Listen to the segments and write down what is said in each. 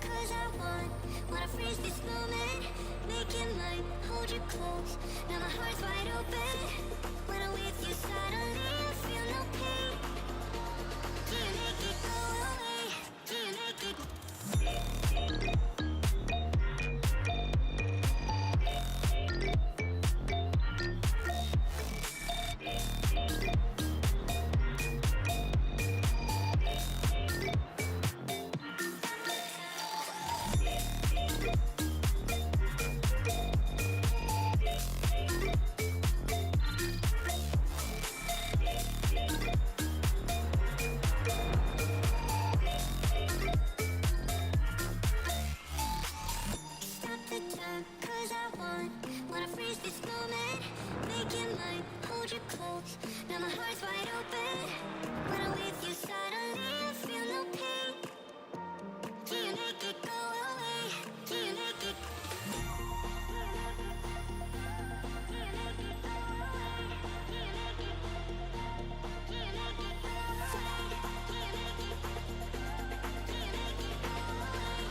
Cause I wanna freeze this moment, make it mine, hold you close. Now my heart's wide open. When I'm with you, suddenly I feel no pain. Do you make it go away? Do you make it? Cause I wanna freeze this moment, make it mine, hold you close. Now my heart's wide open. When I'm with you, suddenly I feel no pain. Do you make it go away? Do you make it? Do you make it go away? Do you make it? Do you make it go away? Do you make it? Do you make it go away?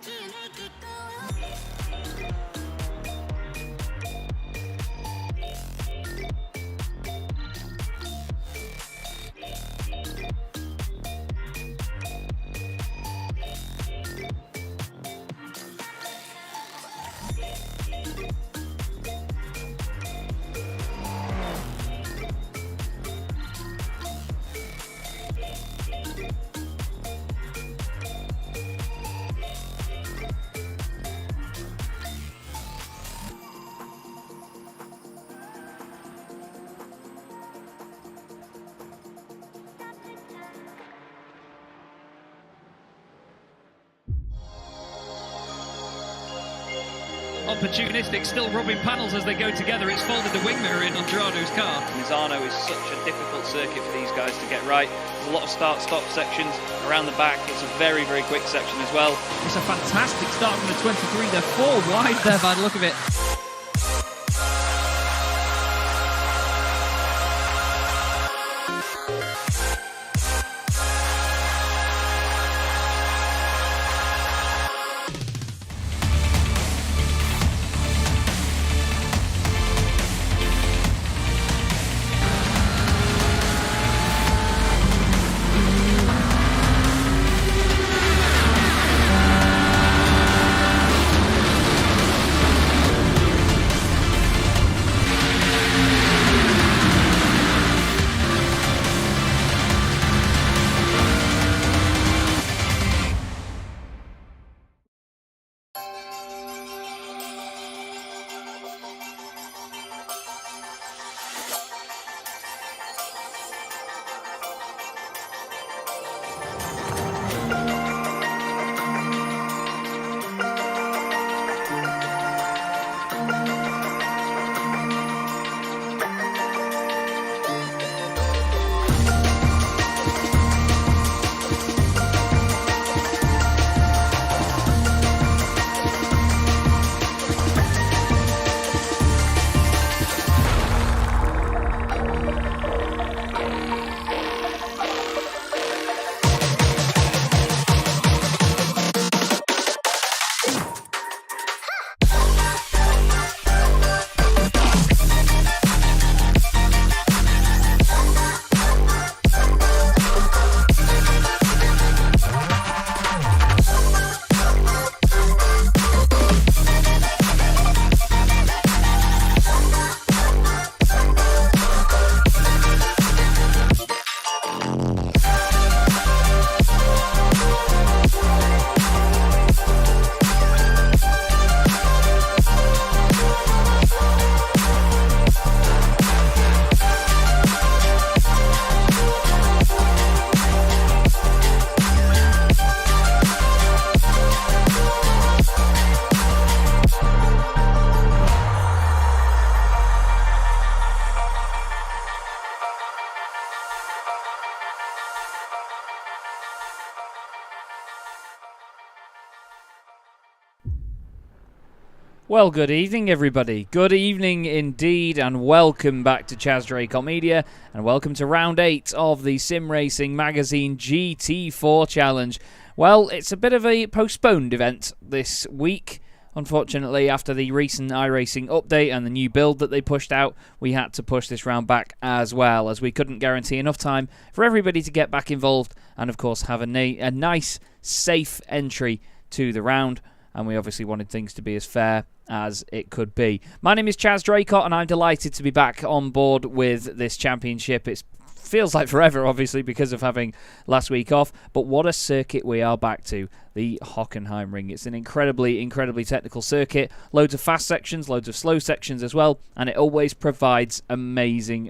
Do you make it go away? Opportunistic, still rubbing panels as they go together. It's folded the wing mirror in on Gerardo's car. Misano is such a difficult circuit for these guys to get right. There's a lot of start-stop sections around the back. It's a very, very quick section as well. It's a fantastic start from the 23. They're 4 wide there by the look of it. Well, good evening, everybody. Good evening indeed, and welcome back to Chaz Draycott Media, and welcome to round 8 of the Sim Racing Magazine GT4 Challenge. Well, it's a bit of a postponed event this week. Unfortunately, after the recent iRacing update and the new build that they pushed out, we had to push this round back as well, as we couldn't guarantee enough time for everybody to get back involved and, of course, have a nice, safe entry to the round. And we obviously wanted things to be as fair as it could be. My name is Chaz Draycott, and I'm delighted to be back on board with this championship. It feels like forever, obviously, because of having last week off. But what a circuit we are back to, the Hockenheimring. It's an incredibly technical circuit. Loads of fast sections, loads of slow sections as well. And it always provides amazing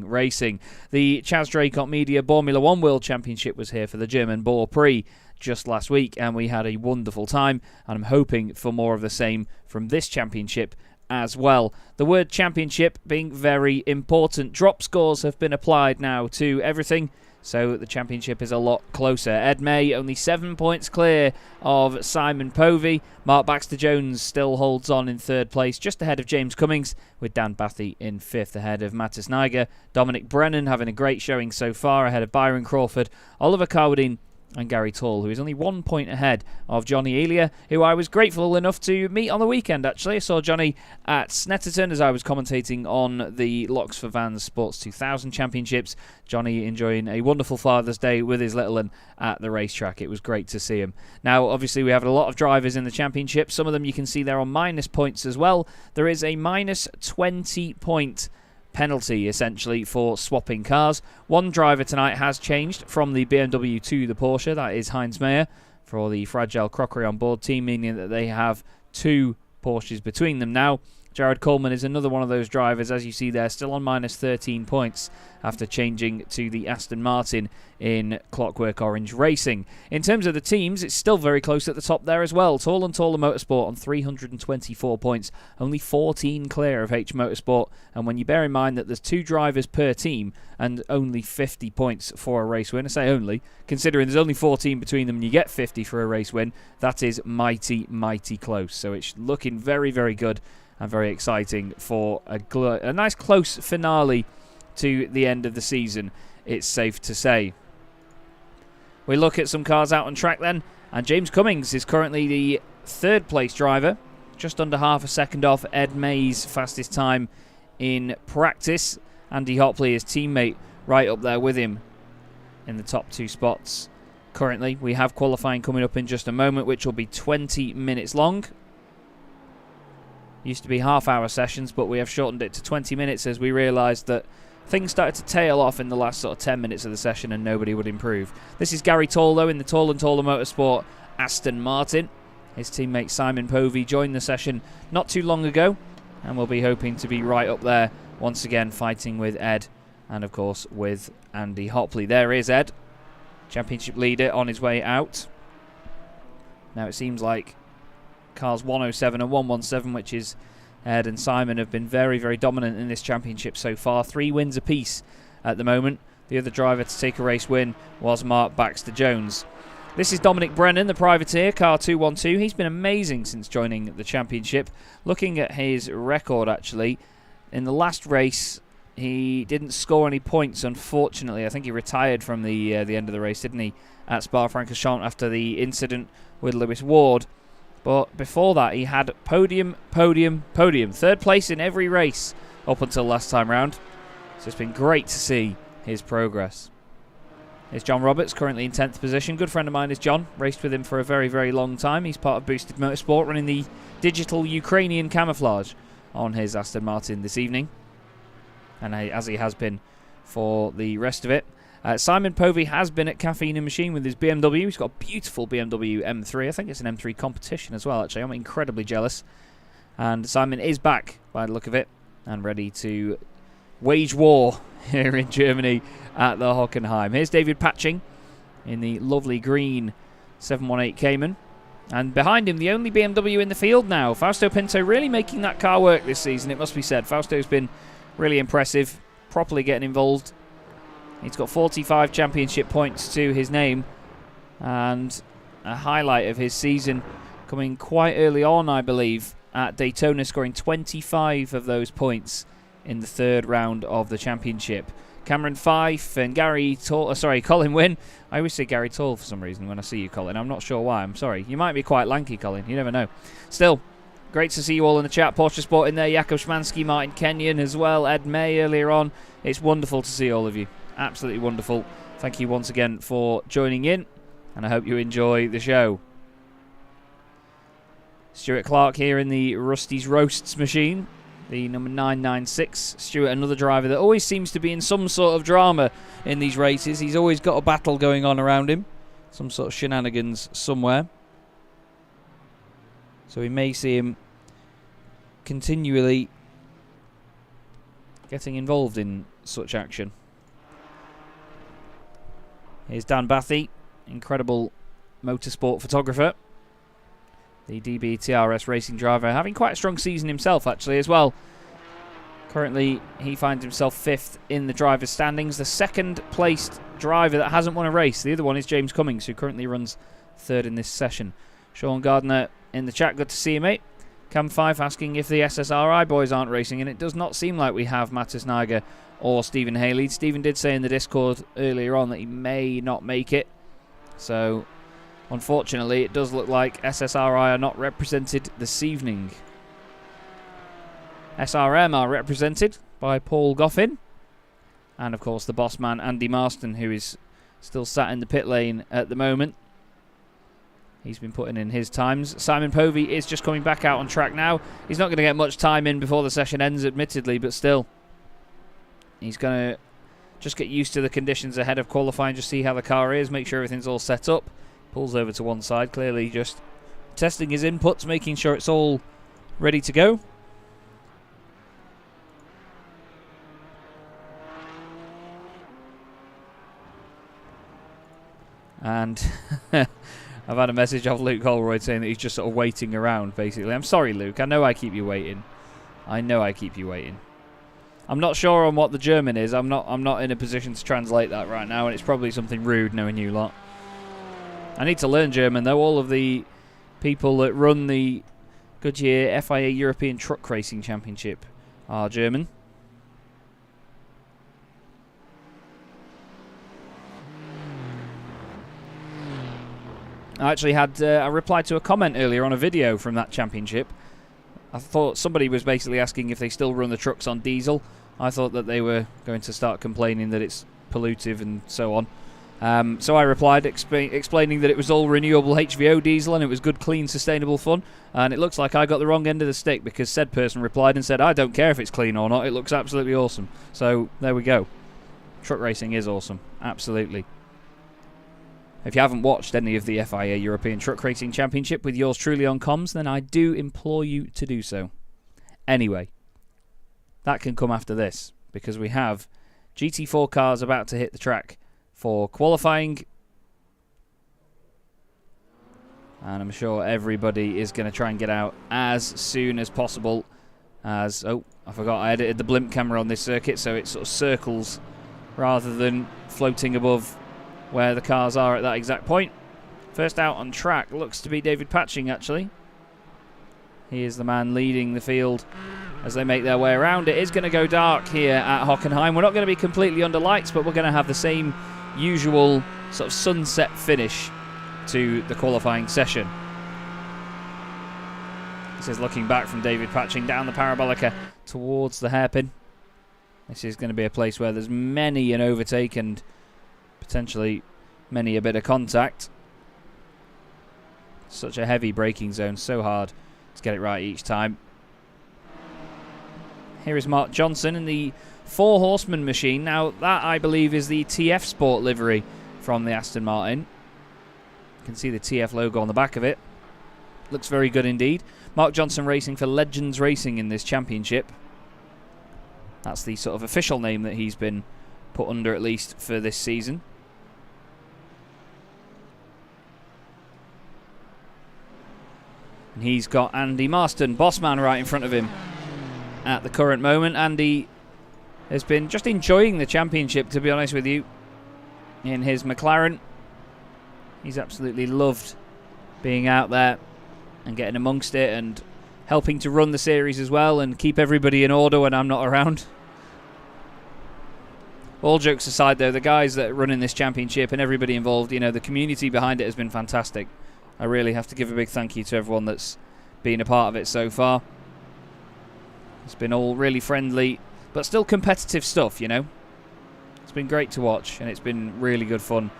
racing. The Chaz Draycott Media Formula 1 World Championship was here for the German Bohr Prix just last week, and we had a wonderful time, and I'm hoping for more of the same from this championship as well. The word championship being very important. Drop scores have been applied now to everything, so the championship is a lot closer. Ed May only 7 points clear of Simon Povey. Mark Baxter-Jones still holds on in third place, just ahead of James Cummings, with Dan Bathy in fifth, ahead of Mattis Niger. Dominic Brennan having a great showing so far, ahead of Byron Crawford. Oliver Carwadine and Gary Tall, who is only 1 point ahead of Johnny Elia, who I was grateful enough to meet on the weekend, actually. I saw Johnny at Snetterton as I was commentating on the Locks for Vans Sports 2000 Championships. Johnny enjoying a wonderful Father's Day with his little one at the racetrack. It was great to see him. Now, obviously, we have a lot of drivers in the championship. Some of them you can see there on minus points as well. There is a minus 20 point penalty essentially for swapping cars. One driver tonight has changed from the BMW to the Porsche. That is Heinz Meyer for the Fragile Crockery on board team, meaning that they have two Porsches between them now. Jared Coleman is another one of those drivers, as you see there, still on minus 13 points after changing to the Aston Martin in Clockwork Orange Racing. In terms of the teams, it's still very close at the top there as well. Tall and Taller Motorsport on 324 points, only 14 clear of H Motorsport. And when you bear in mind that there's 2 drivers per team and only 50 points for a race win, I say only, considering there's only 14 between them and you get 50 for a race win, that is mighty close. So it's looking very good and very exciting for a nice close finale to the end of the season, it's safe to say. We look at some cars out on track then, and James Cummings is currently the third place driver, just under half a second off Ed May's fastest time in practice. Andy Hopley, his teammate, right up there with him in the top 2 spots. Currently, we have qualifying coming up in just a moment, which will be 20 minutes long. Used to be half-hour sessions, but we have shortened it to 20 minutes as we realised that things started to tail off in the last sort of 10 minutes of the session and nobody would improve. This is Gary Tall, though, in the Tall and Taller Motorsport Aston Martin. His teammate Simon Povey joined the session not too long ago, and we'll be hoping to be right up there once again, fighting with Ed and, of course, with Andy Hopley. There is Ed, championship leader, on his way out. Now it seems like cars 107 and 117, which is Ed and Simon, have been very dominant in this championship so far. 3 wins apiece at the moment. The other driver to take a race win was Mark Baxter-Jones. This is Dominic Brennan, the privateer, car 212. He's been amazing since joining the championship. Looking at his record, actually, in the last race, he didn't score any points, unfortunately. I think he retired from the end of the race, didn't he, at Spa-Francorchamps after the incident with Lewis Ward. But before that, he had podium. Third place in every race up until last time round. So it's been great to see his progress. Here's John Roberts, currently in 10th position. Good friend of mine is John. Raced with him for a very long time. He's part of Boosted Motorsport, running the digital Ukrainian camouflage on his Aston Martin this evening. And as he has been for the rest of it. Simon Povey has been at Caffeine and Machine with his BMW. He's got a beautiful BMW M3. I think it's an M3 competition as well, actually. I'm incredibly jealous. And Simon is back, by the look of it, and ready to wage war here in Germany at the Hockenheim. Here's David Patching in the lovely green 718 Cayman. And behind him, the only BMW in the field now. Fausto Pinto really making that car work this season, it must be said. Fausto's been really impressive, properly getting involved. He's got 45 championship points to his name, and a highlight of his season coming quite early on, I believe, at Daytona, scoring 25 of those points in the third round of the championship. Cameron Fife and Colin Wynn. I always say Gary Tall for some reason when I see you, Colin. I'm not sure why. I'm sorry. You might be quite lanky, Colin. You never know. Still, great to see you all in the chat. Porsche Sport in there. Jakob Schmansky, Martin Kenyon as well. Ed May earlier on. It's wonderful to see all of you. Absolutely wonderful. Thank you once again for joining in. And I hope you enjoy the show. Stuart Clark here in the Rusty's Roasts machine. The number 996. Stuart, another driver that always seems to be in some sort of drama in these races. He's always got a battle going on around him. Some sort of shenanigans somewhere. So we may see him continually getting involved in such action. Here's Dan Bathy, incredible motorsport photographer. The DB TRS racing driver, having quite a strong season himself actually as well. Currently he finds himself 5th in the driver's standings, the second placed driver that hasn't won a race. The other one is James Cummings, who currently runs 3rd in this session. Sean Gardner in the chat, good to see you, mate. Cam 5 asking if the SSRI boys aren't racing, and it does not seem like we have Mattis Niger or Stephen Haley. Stephen did say in the Discord earlier on that he may not make it, so unfortunately, it does look like SSRI are not represented this evening. SRM are represented by Paul Goffin. And, of course, the boss man, Andy Marston, who is still sat in the pit lane at the moment. He's been putting in his times. Simon Povey is just coming back out on track now. He's not going to get much time in before the session ends, admittedly, but still. He's going to just get used to the conditions ahead of qualifying, just see how the car is, make sure everything's all set up. Pulls over to one side, clearly just testing his inputs, making sure it's all ready to go. And I've had a message off Luke Holroyd saying that he's just sort of waiting around, basically. I'm sorry, Luke. I know I keep you waiting. I'm not sure on what the German is. I'm not in a position to translate that right now, and it's probably something rude knowing you lot. I need to learn German, though. All of the people that run the Goodyear FIA European Truck Racing Championship are German. I actually had a reply to a comment earlier on a video from that championship. I thought somebody was basically asking if they still run the trucks on diesel. I thought that they were going to start complaining that it's pollutive and so on. So I replied explaining that it was all renewable HVO diesel and it was good, clean, sustainable fun. And it looks like I got the wrong end of the stick, because said person replied and said, I don't care if it's clean or not, it looks absolutely awesome. So there we go. Truck racing is awesome. Absolutely. If you haven't watched any of the FIA European Truck Racing Championship with yours truly on comms, then I do implore you to do so. Anyway, that can come after this, because we have GT4 cars about to hit the track for qualifying. And I'm sure everybody is going to try and get out as soon as possible. As, oh, I forgot I edited the blimp camera on this circuit, so it sort of circles rather than floating above where the cars are at that exact point. First out on track looks to be David Patching, actually. He is the man leading the field as they make their way around. It is going to go dark here at Hockenheim. We're not going to be completely under lights, but we're going to have the same usual sort of sunset finish to the qualifying session. This is looking back from David Patching down the Parabolica towards the hairpin. This is going to be a place where there's many an overtake and potentially many a bit of contact. Such a heavy braking zone, so hard to get it right each time. Here is Mark Johnson in the 4 Horseman machine. Now that, I believe, is the TF Sport livery from the Aston Martin. You can see the TF logo on the back of it. Looks very good indeed. Mark Johnson racing for Legends Racing in this championship. That's the sort of official name that he's been put under, at least for this season. And he's got Andy Marston, bossman, right in front of him at the current moment. Andy has been just enjoying the championship, to be honest with you, in his McLaren. He's absolutely loved being out there and getting amongst it and helping to run the series as well and keep everybody in order when I'm not around. All jokes aside, though, the guys that are running this championship and everybody involved, you know, the community behind it has been fantastic. I really have to give a big thank you to everyone that's been a part of it so far. It's been all really friendly, but still competitive stuff, you know. It's been great to watch, and it's been really good fun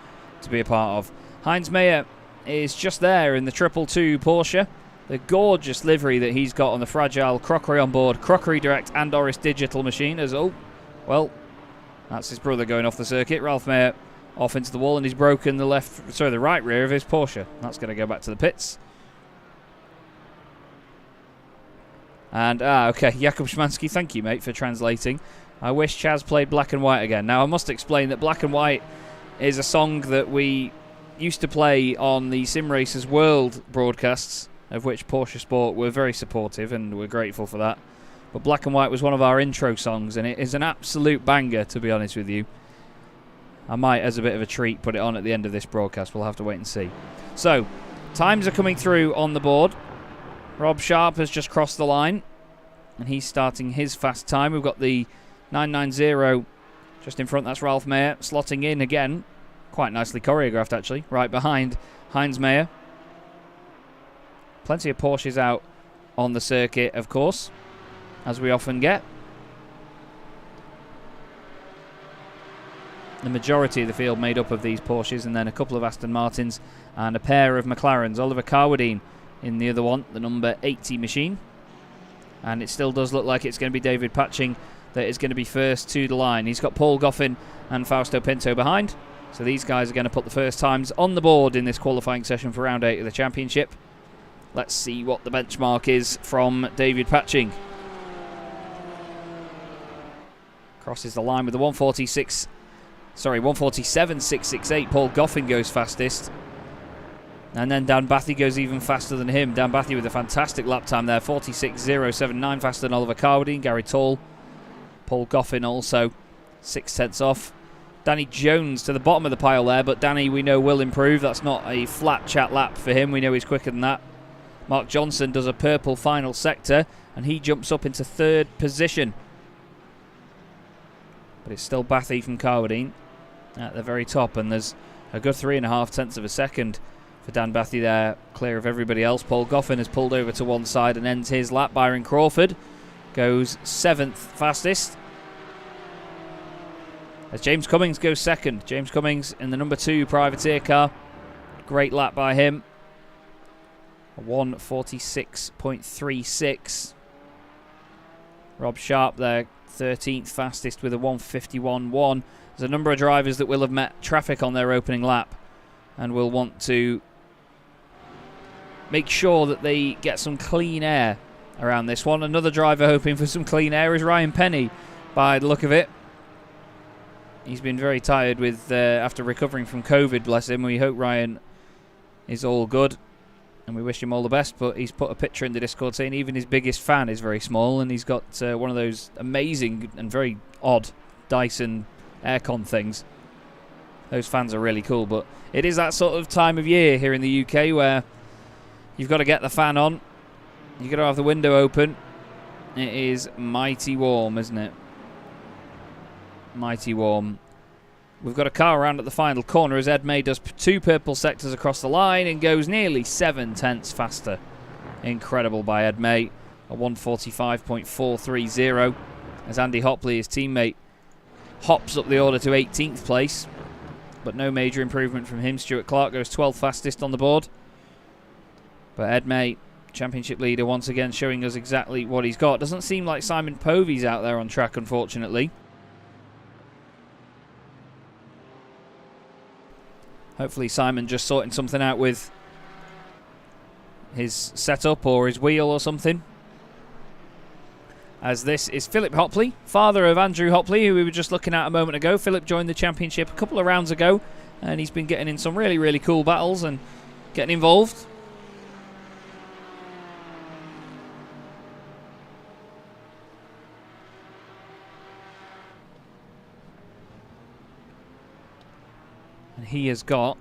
to be a part of. Heinz Mayer is just there in the 222 Porsche. The gorgeous livery that he's got on the fragile Crockery on board, Crockery Direct and Orris Digital machine. As that's his brother going off the circuit. Ralph Mayer off into the wall, and he's broken the right rear of his Porsche. That's going to go back to the pits. And, okay, Jakub Szymanski, thank you, mate, for translating. I wish Chaz played Black and White again. Now, I must explain that Black and White is a song that we used to play on the Sim Racers World broadcasts, of which Porsche Sport were very supportive, and we're grateful for that. But Black and White was one of our intro songs, and it is an absolute banger, to be honest with you. I might, as a bit of a treat, put it on at the end of this broadcast. We'll have to wait and see. So, times are coming through on the board. Rob Sharp has just crossed the line, and he's starting his fast time. We've got the 990 just in front. That's Ralph Mayer slotting in again. Quite nicely choreographed, actually, right behind Heinz Mayer. Plenty of Porsches out on the circuit, of course, as we often get. The majority of the field made up of these Porsches, and then a couple of Aston Martins and a pair of McLarens. Oliver Carwadine in the other one, the number 80 machine. And it still does look like it's going to be David Patching that is going to be first to the line. He's got Paul Goffin and Fausto Pinto behind. So these guys are going to put the first times on the board in this qualifying session for round 8 of the championship. Let's see what the benchmark is from David Patching. Crosses the line with the 147.668. Paul Goffin goes fastest. And then Dan Bathy goes even faster than him. Dan Bathy with a fantastic lap time there. 46.079, faster than Oliver Carwadine, Gary Tall. Paul Goffin also 0.6 off. Danny Jones to the bottom of the pile there, but Danny we know will improve. That's not a flat chat lap for him. We know he's quicker than that. Mark Johnson does a purple final sector, and he jumps up into 3rd position. But it's still Bathy from Carwadine at the very top, and there's a good 3.5 tenths of a second for Dan Bathy there, clear of everybody else. Paul Goffin has pulled over to one side and ends his lap. Byron Crawford goes 7th fastest, as James Cummings goes 2nd. James Cummings in the number 2 privateer car. Great lap by him. A 1:46.36. Rob Sharp there, 13th fastest with a 1:51.1. There's a number of drivers that will have met traffic on their opening lap and will want to make sure that they get some clean air around this one. Another driver hoping for some clean air is Ryan Penny, by the look of it. He's been very tired with after recovering from COVID, bless him. We hope Ryan is all good, and we wish him all the best. But he's put a picture in the Discord saying even his biggest fan is very small, and he's got one of those amazing and very odd Dyson aircon things. Those fans are really cool, but it is that sort of time of year here in the UK where you've got to get the fan on. You've got to have the window open. It is mighty warm, isn't it? Mighty warm. We've got a car around at the final corner as Ed May does 2 purple sectors across the line and goes nearly 7 tenths faster. Incredible by Ed May. A 1:45.430 as Andy Hopley, his teammate, hops up the order to 18th place. But no major improvement from him. Stuart Clark goes 12th fastest on the board. But Ed May, championship leader, once again showing us exactly what he's got. Doesn't seem like Simon Povey's out there on track, unfortunately. Hopefully Simon just sorting something out with his setup or his wheel or something. As this is Philip Hopley, father of Andrew Hopley, who we were just looking at a moment ago. Philip joined the championship a couple of rounds ago, and he's been getting in some really, really cool battles and getting involved. And he has got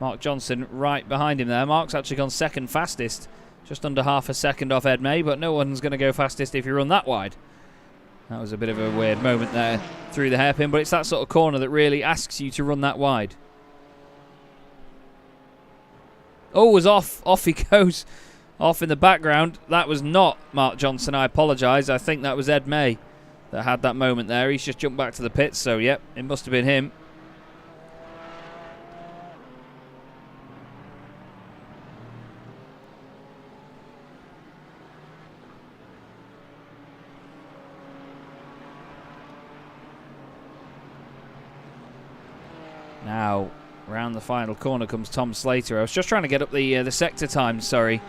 Mark Johnson right behind him there. Mark's actually gone 2nd fastest Just under half a second off Ed May, but no one's going to go fastest if you run that wide. That was a bit of a weird moment there through the hairpin, but it's that sort of corner that really asks you to run that wide. Oh, was off. Off he goes. Off in the background. That was not Mark Johnson. I apologise. I think that was Ed May that had that moment there. He's just jumped back to the pits, so yep, it must have been him. Now, around the final corner comes Tom Slater. I was just trying to get up the sector times, sorry,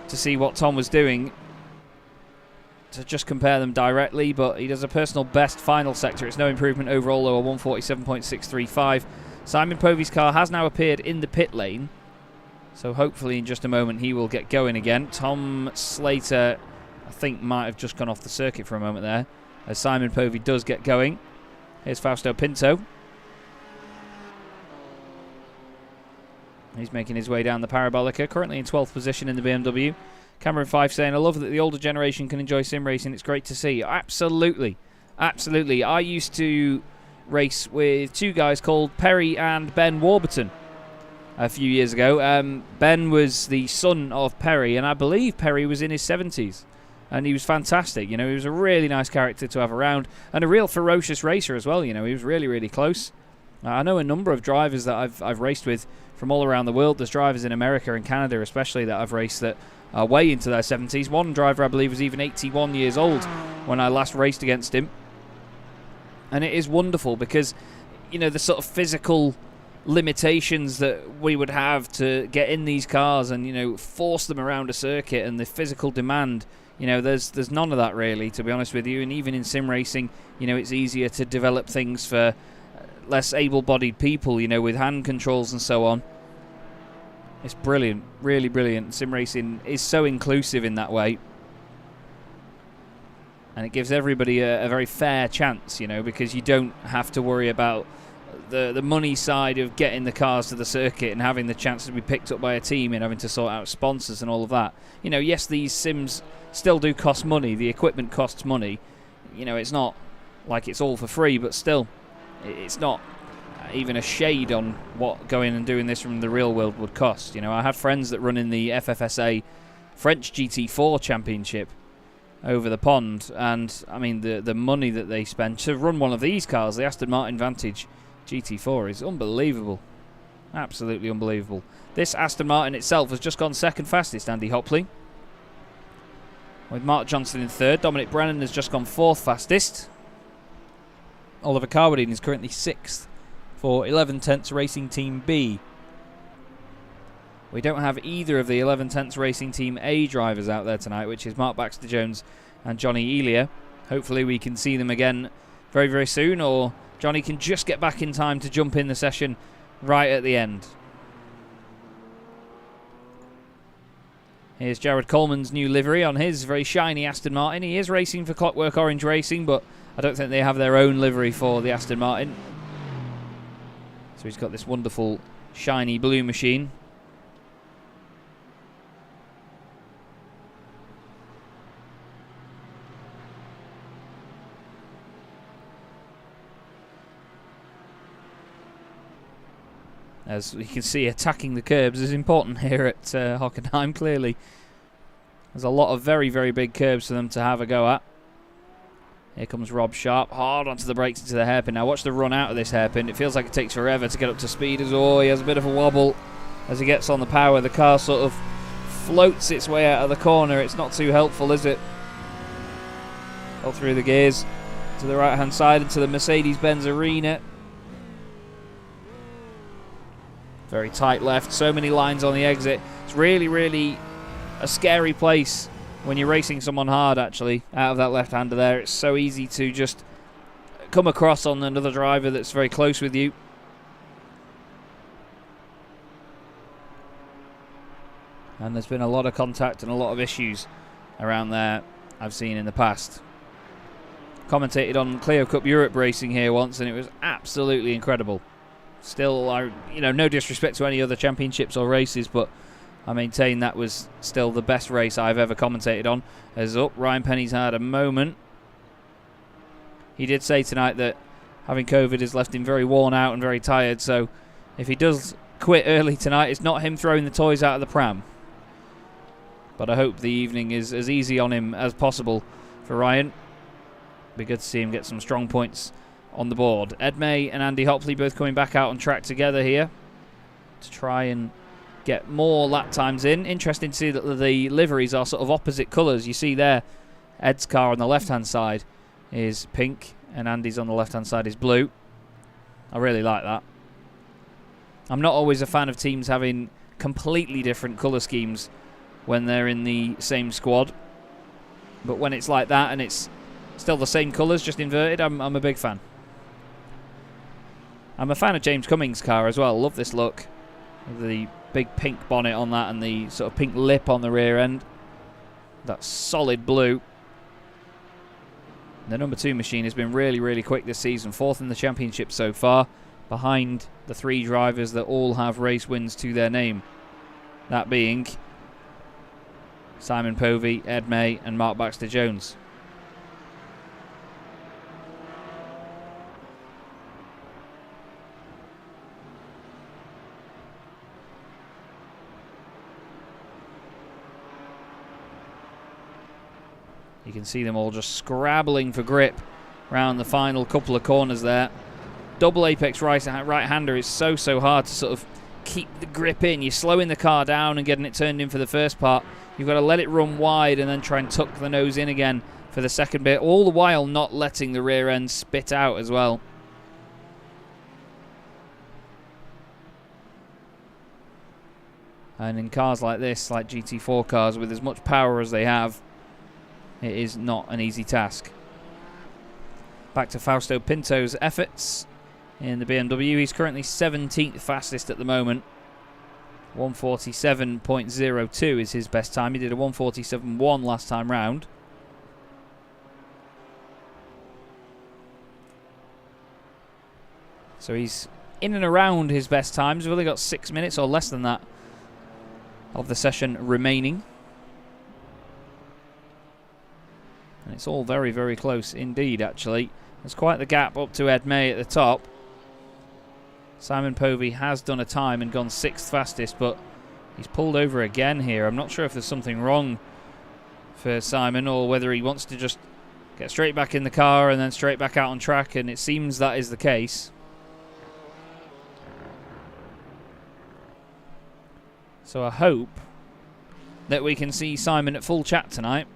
to see what Tom was doing, to just compare them directly, but he does a personal best final sector. It's no improvement overall, though, a 147.635. Simon Povey's car has now appeared in the pit lane, so hopefully in just a moment he will get going again. Tom Slater, I think, might have just gone off the circuit for a moment there, as Simon Povey does get going. Here's Fausto Pinto. He's making his way down the Parabolica, currently in 12th position in the BMW. Cameron Fife saying, I love that the older generation can enjoy sim racing. It's great to see. Absolutely. Absolutely. I used to race with two guys called Perry and Ben Warburton a few years ago. Ben was the son of Perry, and I believe Perry was in his 70s. And he was fantastic. You know, he was a really nice character to have around, and a real ferocious racer as well. You know, he was really, really close. I know a number of drivers that I've raced with from all around the world. There's drivers in America and Canada especially that I've raced that are way into their 70s. One driver, I believe, was even 81 years old when I last raced against him. And it is wonderful because, you know, the sort of physical limitations that we would have to get in these cars and, you know, force them around a circuit, and the physical demand, you know, there's none of that really, to be honest with you. And even in sim racing, you know, it's easier to develop things for less able-bodied people, you know, with hand controls and so on. It's brilliant, really brilliant. Sim racing is so inclusive in that way, and it gives everybody a very fair chance, you know, because you don't have to worry about the money side of getting the cars to the circuit and having the chance to be picked up by a team and having to sort out sponsors and all of that. You know, yes, these sims still do cost money. The equipment costs money. You know, it's not like it's all for free, but still, it's not even a shade on what going and doing this from the real world would cost. You know, I have friends that run in the FFSA French GT4 championship over the pond, and I mean the money that they spend to run one of these cars, the Aston Martin Vantage GT4, is unbelievable. Absolutely unbelievable. This Aston Martin itself has just gone second fastest, Andy Hopley, with Mark Johnson in third. Dominic Brennan has just gone fourth fastest. Oliver Carwadine is currently 6th for 11 tenths Racing Team B. We don't have either of the 11 tenths Racing Team A drivers out there tonight, which is Mark Baxter Jones and Johnny Elia. Hopefully we can see them again very, very soon, or Johnny can just get back in time to jump in the session right at the end. Here's Jared Coleman's new livery on his very shiny Aston Martin. He is racing for Clockwork Orange Racing, but I don't think they have their own livery for the Aston Martin. So he's got this wonderful shiny blue machine. As you can see, attacking the curbs is important here at Hockenheim, clearly. There's a lot of very, very big curbs for them to have a go at. Here comes Rob Sharp, hard onto the brakes into the hairpin. Now watch the run out of this hairpin. It feels like it takes forever to get up to speed. As he has a bit of a wobble as he gets on the power. The car sort of floats its way out of the corner. It's not too helpful, is it? All through the gears to the right-hand side into the Mercedes-Benz arena. Very tight left, so many lines on the exit. It's really, really a scary place when you're racing someone hard, actually, out of that left-hander there. It's so easy to just come across on another driver that's very close with you. And there's been a lot of contact and a lot of issues around there I've seen in the past. Commentated on Clio Cup Europe racing here once, and it was absolutely incredible. Still, no disrespect to any other championships or races, but I maintain that was still the best race I've ever commentated on. As up, Ryan Penny's had a moment. He did say tonight that having COVID has left him very worn out and very tired, so if he does quit early tonight, it's not him throwing the toys out of the pram. But I hope the evening is as easy on him as possible for Ryan. Be good to see him get some strong points on the board. Ed May and Andy Hopley both coming back out on track together here to try and get more lap times in. Interesting to see that the liveries are sort of opposite colours. You see there, Ed's car on the left-hand side is pink and Andy's on the left-hand side is blue. I really like that. I'm not always a fan of teams having completely different colour schemes when they're in the same squad. But when it's like that and it's still the same colours, just inverted, I'm a big fan. I'm a fan of James Cummings' car as well. Love this look. The big pink bonnet on that and the sort of pink lip on the rear end. That solid blue. The number 2 machine has been really, really quick this season. 4th in the championship so far, behind the 3 drivers that all have race wins to their name. That being Simon Povey, Ed May and Mark Baxter-Jones. You can see them all just scrabbling for grip around the final couple of corners there. Double apex right-hander is so hard to sort of keep the grip in. You're slowing the car down and getting it turned in for the first part. You've got to let it run wide and then try and tuck the nose in again for the second bit, all the while not letting the rear end spit out as well. And in cars like this, like GT4 cars, with as much power as they have, it is not an easy task. Back to Fausto Pinto's efforts in the BMW. He's currently 17th fastest at the moment. 147.02 is his best time. He did a 147.1 last time round. So he's in and around his best times. We've only got 6 minutes or less than that of the session remaining. And it's all very, very close indeed, actually. There's quite the gap up to Ed May at the top. Simon Povey has done a time and gone 6th fastest, but he's pulled over again here. I'm not sure if there's something wrong for Simon or whether he wants to just get straight back in the car and then straight back out on track, and it seems that is the case. So I hope that we can see Simon at full chat tonight.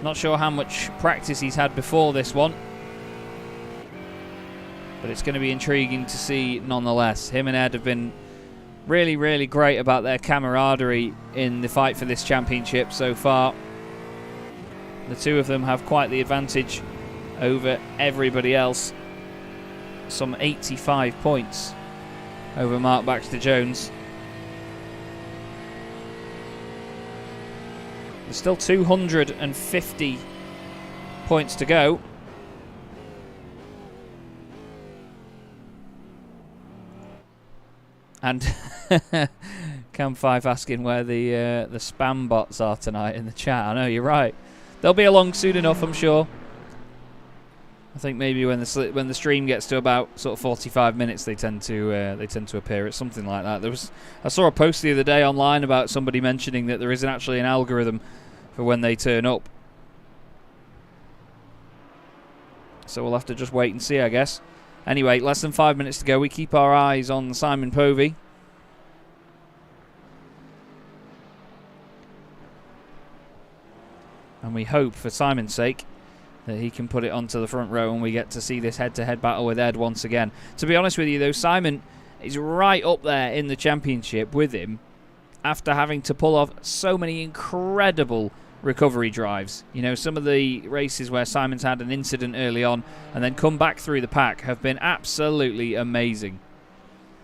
Not sure how much practice he's had before this one, but it's going to be intriguing to see nonetheless. Him and Ed have been really, really great about their camaraderie in the fight for this championship so far. The two of them have quite the advantage over everybody else. Some 85 points over Mark Baxter-Jones. There's still 250 points to go. And Cam 5 asking where the spam bots are tonight in the chat. I know, you're right. They'll be along soon enough, I'm sure. I think maybe when the stream gets to about sort of 45 minutes, they tend to appear. It's something like that. I saw a post the other day online about somebody mentioning that there isn't actually an algorithm for when they turn up. So we'll have to just wait and see, I guess. Anyway, less than 5 minutes to go. We keep our eyes on Simon Povey. And we hope, for Simon's sake, that he can put it onto the front row and we get to see this head-to-head battle with Ed once again. To be honest with you, though, Simon is right up there in the championship with him after having to pull off so many incredible recovery drives. You know, some of the races where Simon's had an incident early on and then come back through the pack have been absolutely amazing.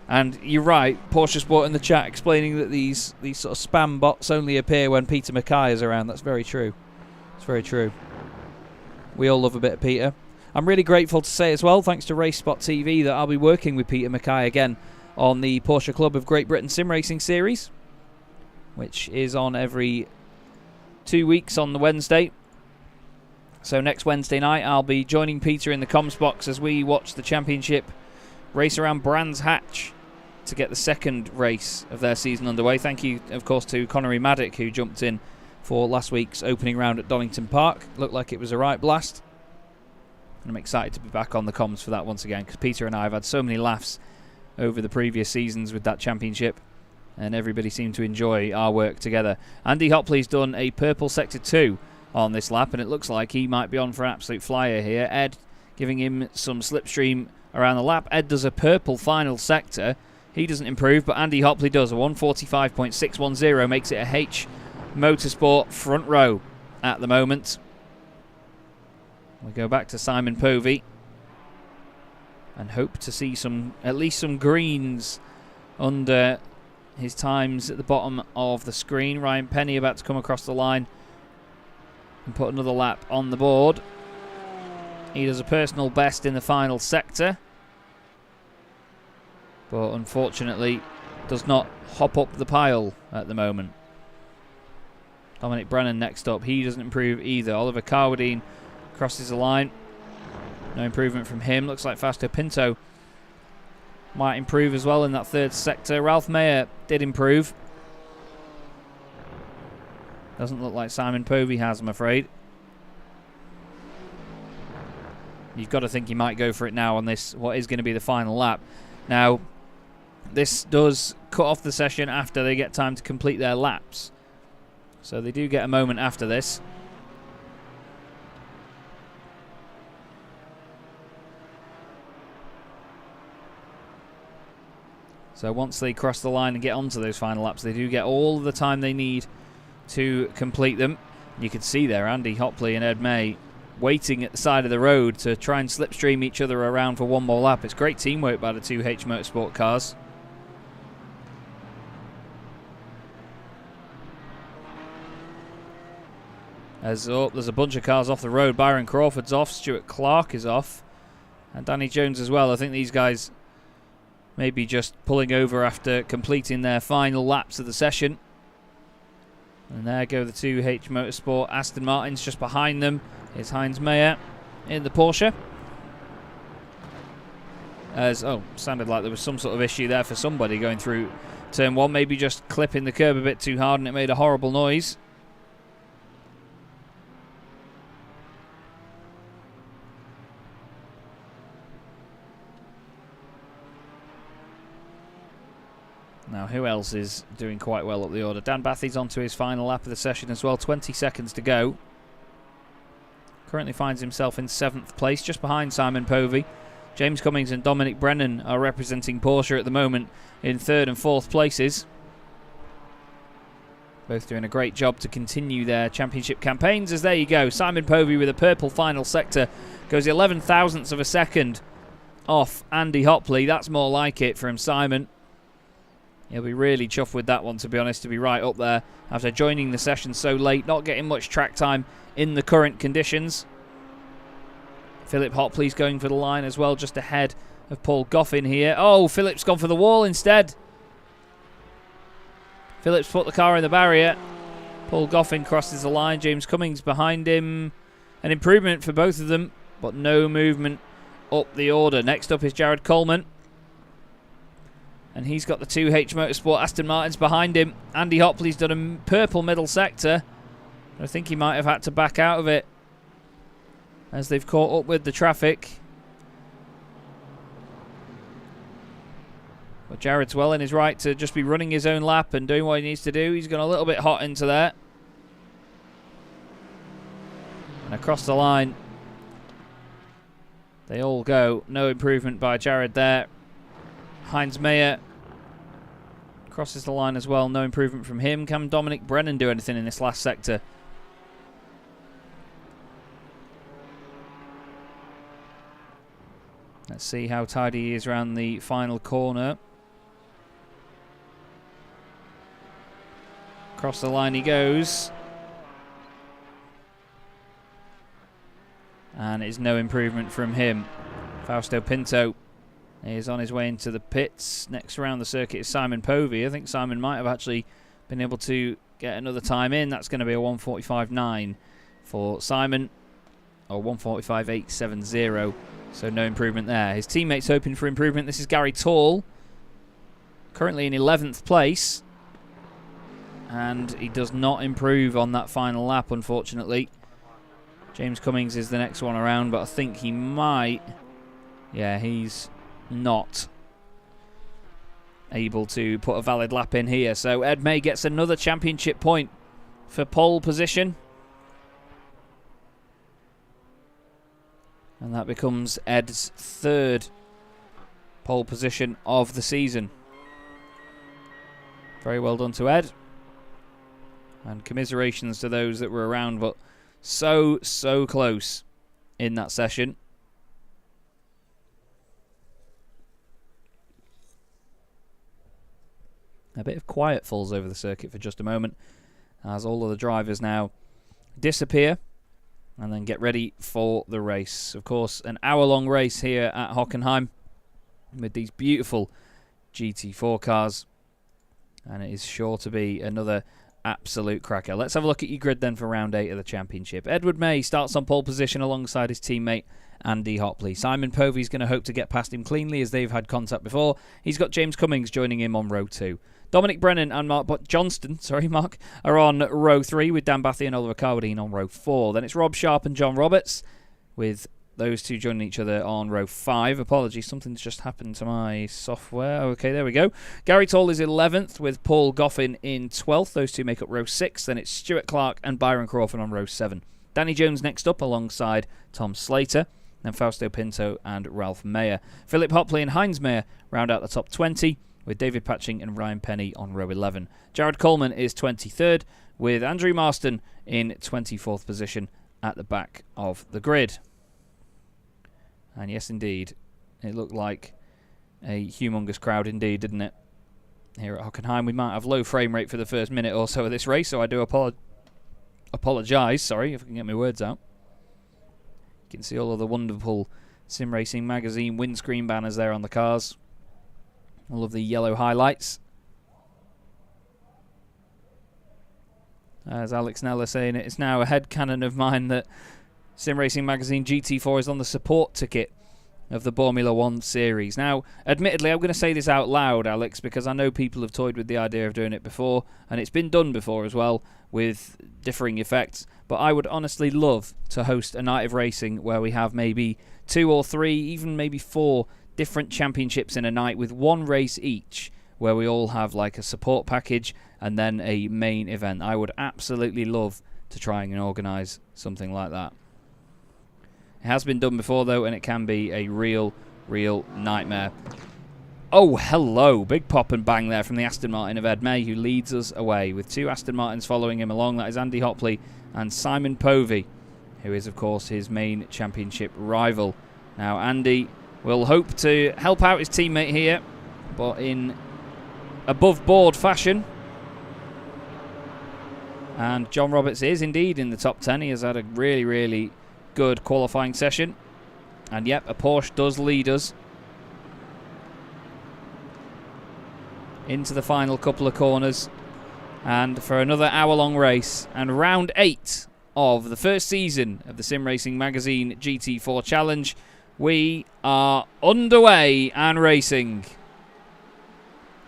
And you're right, Porsche Sport in the chat explaining that these sort of spam bots only appear when Peter Mackay is around. That's very true. It's very true. We all love a bit of Peter. I'm really grateful to say as well, thanks to Race Spot TV, that I'll be working with Peter Mackay again on the Porsche Club of Great Britain Sim Racing series. which is on every 2 weeks on the Wednesday. So next Wednesday night I'll be joining Peter in the comms box as we watch the championship race around Brands Hatch to get the second race of their season underway. Thank you, of course, to Connery Maddock, who jumped in for last week's opening round at Donington Park. Looked like it was a right blast. And I'm excited to be back on the comms for that once again, because Peter and I have had so many laughs over the previous seasons with that championship, and everybody seemed to enjoy our work together. Andy Hopley's done a purple sector 2 on this lap, and it looks like he might be on for an absolute flyer here. Ed giving him some slipstream around the lap. Ed does a purple final sector. He doesn't improve, but Andy Hopley does. A 1:45.610 makes it a H Motorsport front row at the moment. We go back to Simon Povey and hope to see at least some greens under his times at the bottom of the screen. Ryan Penny about to come across the line and put another lap on the board. He does a personal best in the final sector, but unfortunately does not hop up the pile at the moment. Dominic Brennan next up. He doesn't improve either. Oliver Carwadine crosses the line. No improvement from him. Looks like Fausto Pinto might improve as well in that third sector. Ralph Mayer did improve. Doesn't look like Simon Povey has, I'm afraid. You've got to think he might go for it now on this, what is going to be the final lap. Now, this does cut off the session after they get time to complete their laps. So they do get a moment after this. So once they cross the line and get onto those final laps, they do get all the time they need to complete them. You can see there Andy Hopley and Ed May waiting at the side of the road to try and slipstream each other around for one more lap. It's great teamwork by the two H Motorsport cars. There's a bunch of cars off the road. Byron Crawford's off, Stuart Clark is off, and Danny Jones as well. I think these guys maybe just pulling over after completing their final laps of the session. And there go the two H Motorsport Aston Martins. Just behind them is Heinz Mayer in the Porsche. Sounded like there was some sort of issue there for somebody going through turn one. Maybe just clipping the curb a bit too hard and it made a horrible noise. Now, who else is doing quite well up the order? Dan Bathy's onto his final lap of the session as well. 20 seconds to go. Currently finds himself in 7th place, just behind Simon Povey. James Cummings and Dominic Brennan are representing Porsche at the moment in 3rd and 4th places. Both doing a great job to continue their championship campaigns. As there you go, Simon Povey with a purple final sector goes 11 thousandths of a second off Andy Hopley. That's more like it from Simon. He'll be really chuffed with that one, to be honest, to be right up there after joining the session so late, not getting much track time in the current conditions. Philip Hopley's going for the line as well, just ahead of Paul Goffin here. Oh, Philip's gone for the wall instead. Philip's put the car in the barrier. Paul Goffin crosses the line. James Cummings behind him. An improvement for both of them, but no movement up the order. Next up is Jared Coleman. And he's got the two H Motorsport Aston Martins behind him. Andy Hopley's done a purple middle sector. I think he might have had to back out of it as they've caught up with the traffic. But Jared's well in his right to just be running his own lap and doing what he needs to do. He's gone a little bit hot into there. And across the line, they all go. No improvement by Jared there. Heinz Mayer crosses the line as well. No improvement from him. Can Dominic Brennan do anything in this last sector? Let's see how tidy he is around the final corner. Across the line he goes. And it's no improvement from him. Fausto Pinto is on his way into the pits. Next around the circuit is Simon Povey. I think Simon might have actually been able to get another time in. That's going to be a 1:45.9 for Simon, or 1:45.870. So no improvement there. His teammates hoping for improvement. This is Gary Tall, currently in 11th place. And he does not improve on that final lap, unfortunately. James Cummings is the next one around, but I think he might... Yeah, he's not able to put a valid lap in here. So Ed May gets another championship point for pole position. And that becomes Ed's third pole position of the season. Very well done to Ed. And commiserations to those that were around, but so close in that session. A bit of quiet falls over the circuit for just a moment as all of the drivers now disappear and then get ready for the race. Of course, an hour-long race here at Hockenheim with these beautiful GT4 cars, and it is sure to be another absolute cracker. Let's have a look at your grid then for round 8 of the championship. Edward May starts on pole position alongside his teammate Andy Hopley. Simon Povey's going to hope to get past him cleanly as they've had contact before. He's got James Cummings joining him on row 2. Dominic Brennan and Mark are on row 3 with Dan Bathy and Oliver Carwadine on row 4. Then it's Rob Sharp and John Roberts with those two joining each other on row 5. Apologies, something's just happened to my software. Okay, there we go. Gary Tall is 11th with Paul Goffin in 12th. Those two make up row 6. Then it's Stuart Clark and Byron Crawford on row 7. Danny Jones next up alongside Tom Slater. Then Fausto Pinto and Ralph Mayer. Philip Hopley and Heinz Mayer round out the top 20 with David Patching and Ryan Penny on row 11. Jared Coleman is 23rd with Andrew Marston in 24th position at the back of the grid. And yes, indeed, it looked like a humongous crowd indeed, didn't it? Here at Hockenheim, we might have low frame rate for the first minute or so of this race, so I do apologise, sorry, if I can get my words out. You can see all of the wonderful Sim Racing Magazine windscreen banners there on the cars. All of the yellow highlights. As Alex Neller saying, it's now a headcanon of mine that Sim Racing Magazine GT4 is on the support ticket of the Formula 1 series. Now, admittedly, I'm going to say this out loud, Alex, because I know people have toyed with the idea of doing it before, and it's been done before as well, with differing effects. But I would honestly love to host a night of racing where we have maybe 2 or 3, even maybe 4 different championships in a night with one race each, where we all have like a support package and then a main event. I would absolutely love to try and organise something like that. It has been done before though, and it can be a real nightmare. Oh, hello. Big pop and bang there from the Aston Martin of Ed May, who leads us away with 2 Aston Martins following him along. That is Andy Hopley and Simon Povey, who is of course his main championship rival. Now Andy will hope to help out his teammate here, but in above board fashion. And John Roberts is indeed in the top 10. He has had a really good qualifying session. And yep, a Porsche does lead us into the final couple of corners. And for another hour-long race. And round 8 of the first season of the Sim Racing Magazine GT4 Challenge. We are underway and racing.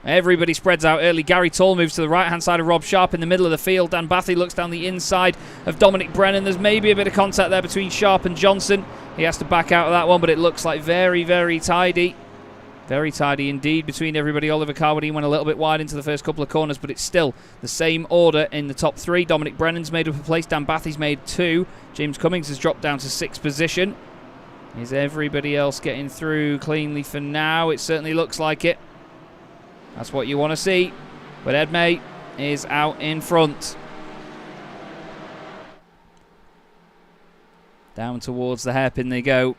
Everybody spreads out early. Gary Tall moves to the right-hand side of Rob Sharp in the middle of the field. Dan Bathy looks down the inside of Dominic Brennan. There's maybe a bit of contact there between Sharp and Johnson. He has to back out of that one, but it looks like very tidy. Very tidy indeed between everybody. Oliver Carwadine went a little bit wide into the first couple of corners, but it's still the same order in the top 3. Dominic Brennan's made up a place. Dan Bathy's made 2. James Cummings has dropped down to 6th position. Is everybody else getting through cleanly for now? It certainly looks like it. That's what you want to see. But Ed May is out in front. Down towards the hairpin they go.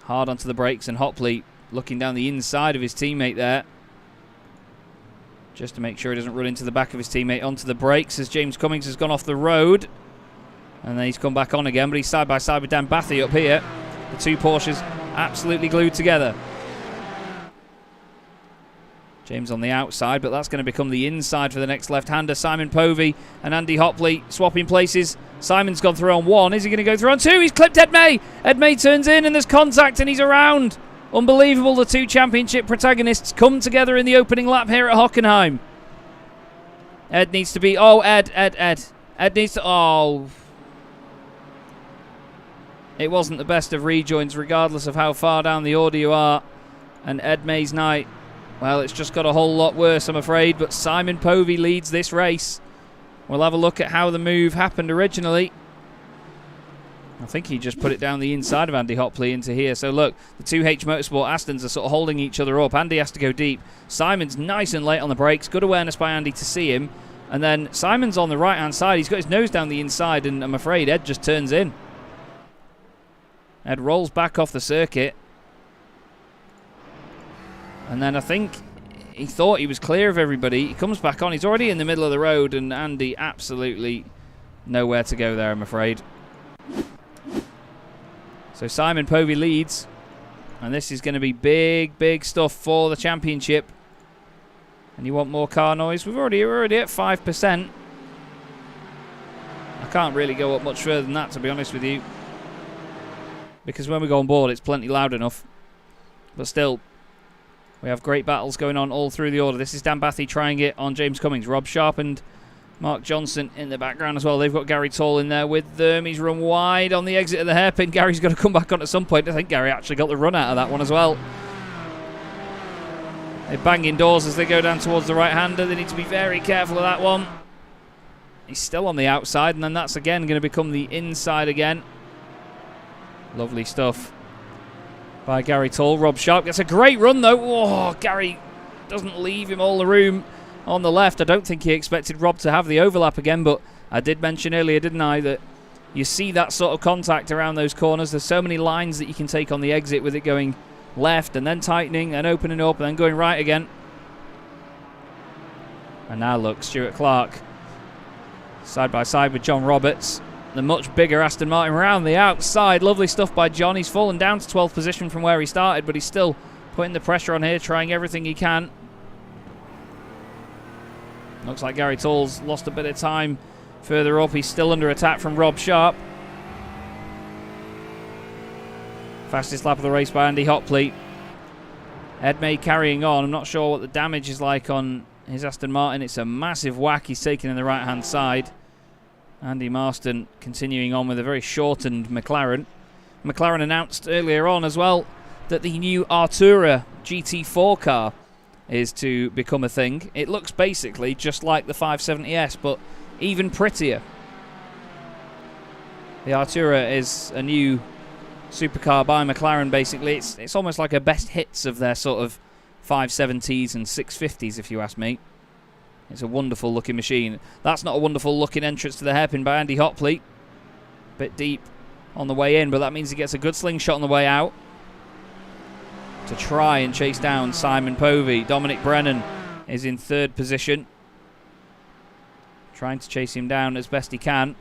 Hard onto the brakes, and Hopley looking down the inside of his teammate there, just to make sure he doesn't run into the back of his teammate. Onto the brakes as James Cummings has gone off the road. And then he's come back on again, but he's side by side with Dan Bathy up here. The 2 Porsches absolutely glued together. James on the outside, but that's going to become the inside for the next left-hander. Simon Povey and Andy Hopley swapping places. Simon's gone through on 1. Is he going to go through on 2? He's clipped Ed May. Ed May turns in and there's contact and he's around. Unbelievable. The 2 championship protagonists come together in the opening lap here at Hockenheim. Ed needs to be... Oh, Ed needs to... Oh... It wasn't the best of rejoins, regardless of how far down the order you are. And Ed May's night, well, it's just got a whole lot worse, I'm afraid. But Simon Povey leads this race. We'll have a look at how the move happened originally. I think he just put it down the inside of Andy Hopley into here. So look, the 2H Motorsport Astons are sort of holding each other up. Andy has to go deep. Simon's nice and late on the brakes. Good awareness by Andy to see him. And then Simon's on the right-hand side. He's got his nose down the inside, and I'm afraid Ed just turns in. Ed rolls back off the circuit. And then I think he thought he was clear of everybody. He comes back on. He's already in the middle of the road, and Andy absolutely nowhere to go there, I'm afraid. So Simon Povey leads. And this is going to be big, big stuff for the championship. And you want more car noise? We're already at 5%. I can't really go up much further than that, to be honest with you. Because when we go on board, it's plenty loud enough. But still, we have great battles going on all through the order. This is Dan Bathy trying it on James Cummings. Rob Sharp and Mark Johnson in the background as well. They've got Gary Tall in there with them. He's run wide on the exit of the hairpin. Gary's got to come back on at some point. I think Gary actually got the run out of that one as well. They're banging doors as they go down towards the right-hander. They need to be very careful of that one. He's still on the outside, and then that's again going to become the inside again. Lovely stuff by Gary Tall. Rob Sharp gets a great run, though. Oh, Gary doesn't leave him all the room on the left. I don't think he expected Rob to have the overlap again, but I did mention earlier, didn't I, that you see that sort of contact around those corners. There's so many lines that you can take on the exit with it going left and then tightening and opening up and then going right again. And now look, Stuart Clark side by side with John Roberts. The much bigger Aston Martin around the outside. Lovely stuff by John. He's fallen down to 12th position from where he started, but he's still putting the pressure on here, trying everything he can. Looks like Gary Tall's lost a bit of time further up. He's still under attack from Rob Sharp. Fastest lap of the race by Andy Hopley. Ed May carrying on. I'm not sure what the damage is like on his Aston Martin. It's a massive whack he's taken in the right-hand side. Andy Marston continuing on with a very shortened McLaren. McLaren announced earlier on as well that the new Artura GT4 car is to become a thing. It looks basically just like the 570S, but even prettier. The Artura is a new supercar by McLaren, basically. It's almost like a best hits of their sort of 570s and 650s, if you ask me. It's a wonderful looking machine. That's not a wonderful looking entrance to the hairpin by Andy Hopley. Bit deep on the way in, but that means he gets a good slingshot on the way out to try and chase down Simon Povey. Dominic Brennan is in 3rd position, trying to chase him down as best he can.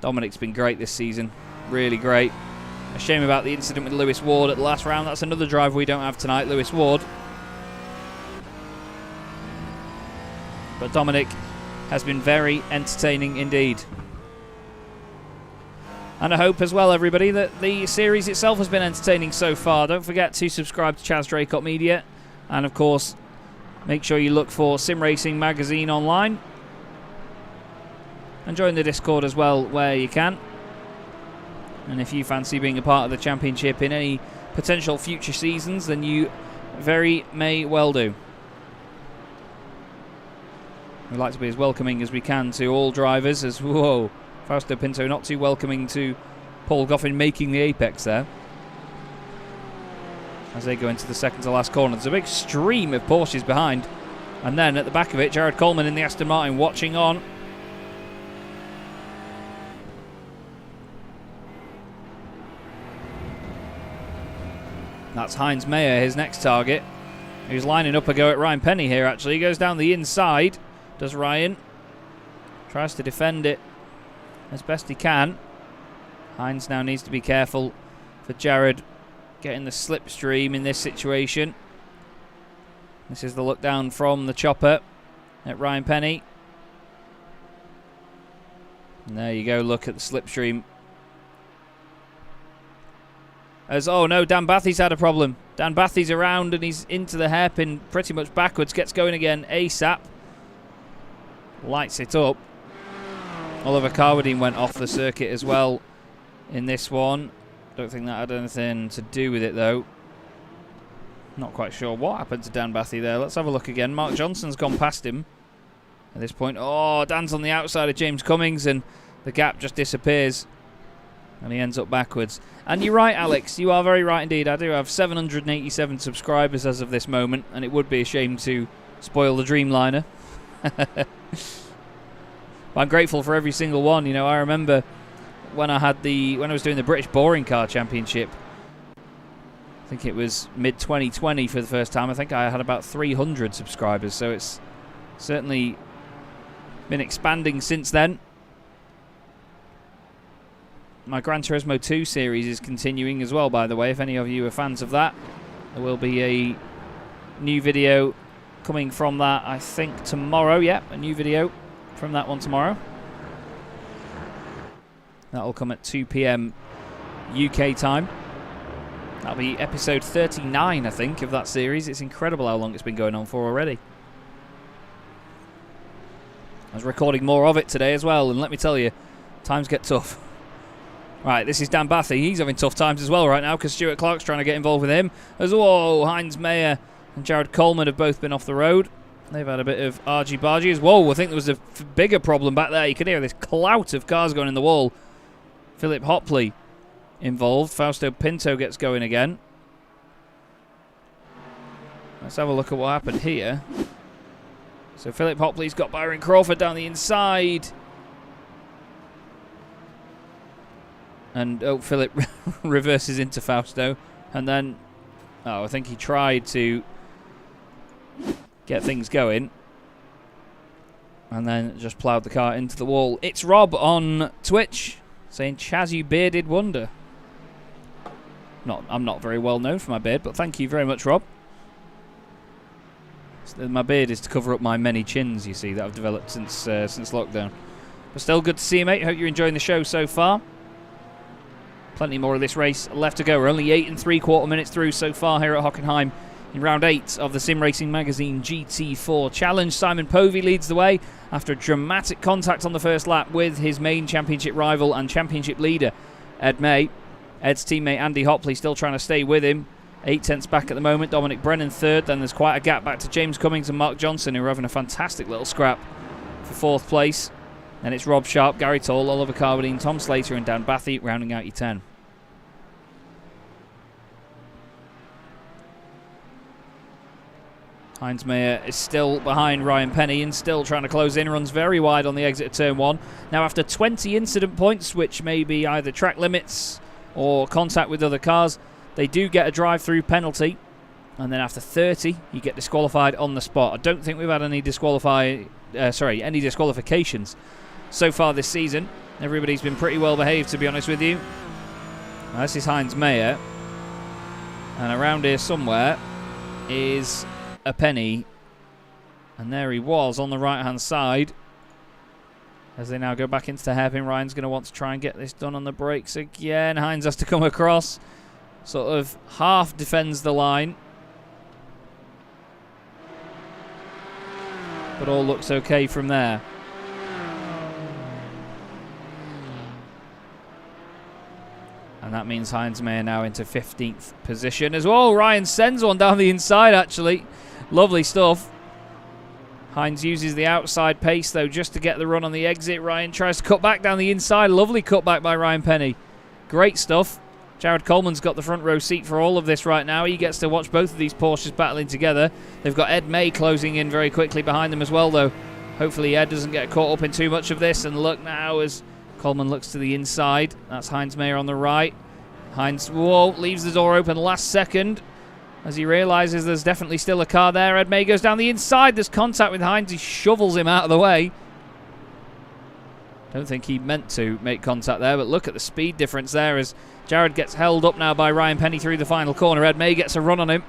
Dominic's been great this season, really great. A shame about the incident with Lewis Ward at the last round. That's another driver we don't have tonight, Lewis Ward. But Dominic has been very entertaining indeed. And I hope as well, everybody, that the series itself has been entertaining so far. Don't forget to subscribe to Chaz Draycott Media. And of course, make sure you look for Sim Racing Magazine online. And join the Discord as well where you can. And if you fancy being a part of the championship in any potential future seasons, then you very may well do. We'd like to be as welcoming as we can to all drivers. As whoa, Fausto Pinto not too welcoming to Paul Goffin making the apex there. As they go into the second to last corner, there's a big stream of Porsches behind. And then at the back of it, Jared Coleman in the Aston Martin watching on. That's Heinz Mayer, his next target, who's lining up a go at Ryan Penny here, actually. He goes down the inside, does Ryan. Tries to defend it as best he can. Heinz now needs to be careful for Jared getting the slipstream in this situation. This is the look down from the chopper at Ryan Penny. And there you go, look at the slipstream. Oh no, Dan Bathy's had a problem. Dan Bathy's around and he's into the hairpin pretty much backwards. Gets going again ASAP. Lights it up. Oliver Carwadine went off the circuit as well in this one. Don't think that had anything to do with it though. Not quite sure what happened to Dan Bathy there. Let's have a look again. Mark Johnson's gone past him at this point. Oh, Dan's on the outside of James Cummings and the gap just disappears. And he ends up backwards. And you're right, Alex. You are very right indeed. I do have 787 subscribers as of this moment. And it would be a shame to spoil the Dreamliner. But I'm grateful for every single one. You know, I remember when I was doing the British Boring Car Championship. I think it was mid-2020 for the first time. I think I had about 300 subscribers, so it's certainly been expanding since then. My Gran Turismo 2 series is continuing as well, by the way, if any of you are fans of that. There will be a new video coming from that, I think, tomorrow. Yeah, a new video from that one tomorrow. That'll come at 2 PM UK time. That'll be episode 39, I think, of that series. It's incredible how long it's been going on for already. I was recording more of it today as well, and let me tell you, times get tough. Right, this is Dan Bathy. He's having tough times as well right now because Stuart Clark's trying to get involved with him. Whoa, Heinz Mayer and Jared Coleman have both been off the road. They've had a bit of argy-bargy. Whoa, I think there was a bigger problem back there. You could hear this clout of cars going in the wall. Philip Hopley involved. Fausto Pinto gets going again. Let's have a look at what happened here. So Philip Hopley's got Byron Crawford down the inside. And Philip reverses into Fausto. And then, I think he tried to get things going. And then just ploughed the car into the wall. It's Rob on Twitch saying, Chaz, you bearded wonder. I'm not very well known for my beard, but thank you very much, Rob. My beard is to cover up my many chins, you see, that I've developed since lockdown. But still good to see you, mate. Hope you're enjoying the show so far. Plenty more of this race left to go. We're only 8 3/4 minutes through so far here at Hockenheim in round 8 of the Sim Racing Magazine GT4 Challenge. Simon Povey leads the way after a dramatic contact on the first lap with his main championship rival and championship leader, Ed May. Ed's teammate Andy Hopley still trying to stay with him. 8 tenths back at the moment. Dominic Brennan third. Then there's quite a gap back to James Cummings and Mark Johnson, who are having a fantastic little scrap for 4th place. Then it's Rob Sharp, Gary Toll, Oliver Carwadine, Tom Slater and Dan Bathy rounding out your 10. Heinz Mayer is still behind Ryan Penny and still trying to close in. Runs very wide on the exit of turn 1. Now after 20 incident points, which may be either track limits or contact with other cars, they do get a drive-through penalty. And then after 30, you get disqualified on the spot. I don't think we've had any disqualifications so far this season. Everybody's been pretty well behaved, to be honest with you. Now, this is Heinz Mayer. And around here somewhere is a Penny. And there he was on the right-hand side. As they now go back into the hairpin, Ryan's going to want to try and get this done on the brakes again. Heinz has to come across. Sort of half defends the line. But all looks okay from there. And that means Heinz Mayer now into 15th position as well. Ryan sends one down the inside, actually. Lovely stuff. Heinz uses the outside pace, though, just to get the run on the exit. Ryan tries to cut back down the inside. Lovely cutback by Ryan Penny. Great stuff. Jared Coleman's got the front row seat for all of this right now. He gets to watch both of these Porsches battling together. They've got Ed May closing in very quickly behind them as well, though. Hopefully Ed doesn't get caught up in too much of this. And look now as Coleman looks to the inside. That's Heinz Mayer on the right. Heinz, leaves the door open last second as he realises there's definitely still a car there. Ed May goes down the inside. There's contact with Heinz. He shovels him out of the way. Don't think he meant to make contact there, but look at the speed difference there as Jared gets held up now by Ryan Penny through the final corner. Ed May gets a run on him.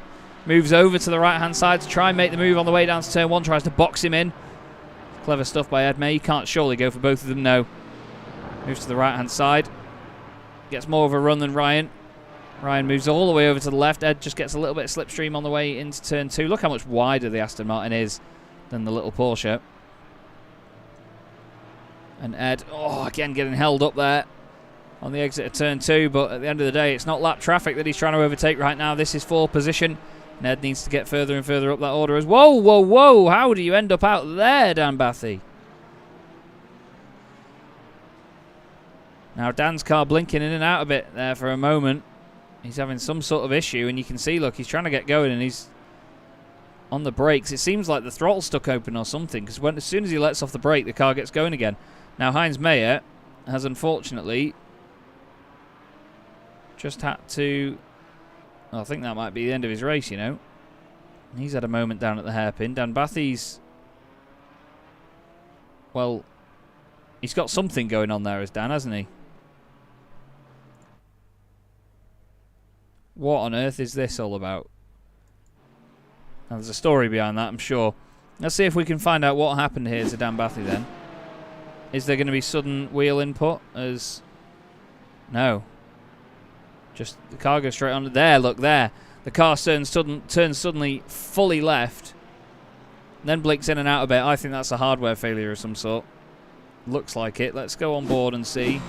Moves over to the right-hand side to try and make the move on the way down to turn 1. Tries to box him in. Clever stuff by Ed May. He can't surely go for both of them, no. Moves to the right-hand side. Gets more of a run than Ryan. Ryan moves all the way over to the left. Ed just gets a little bit of slipstream on the way into turn 2. Look how much wider the Aston Martin is than the little Porsche. And Ed, again getting held up there on the exit of turn 2. But at the end of the day, it's not lap traffic that he's trying to overtake right now. This is 4th position. And Ed needs to get further and further up that order as... Whoa, whoa, whoa! How do you end up out there, Dan Bathy? Now, Dan's car blinking in and out a bit there for a moment. He's having some sort of issue, and you can see, look, he's trying to get going, and he's on the brakes. It seems like the throttle's stuck open or something, because as soon as he lets off the brake, the car gets going again. Now, Heinz Mayer has unfortunately just had to... I think that might be the end of his race, you know. He's had a moment down at the hairpin. Dan Bathy's... Well, he's got something going on there as Dan, hasn't he? What on earth is this all about? Now, there's a story behind that, I'm sure. Let's see if we can find out what happened here to Dan Bathy then. Is there going to be sudden wheel input? No. Just the car goes straight on. There, look, there. The car turns suddenly fully left. Then blinks in and out a bit. I think that's a hardware failure of some sort. Looks like it. Let's go on board and see.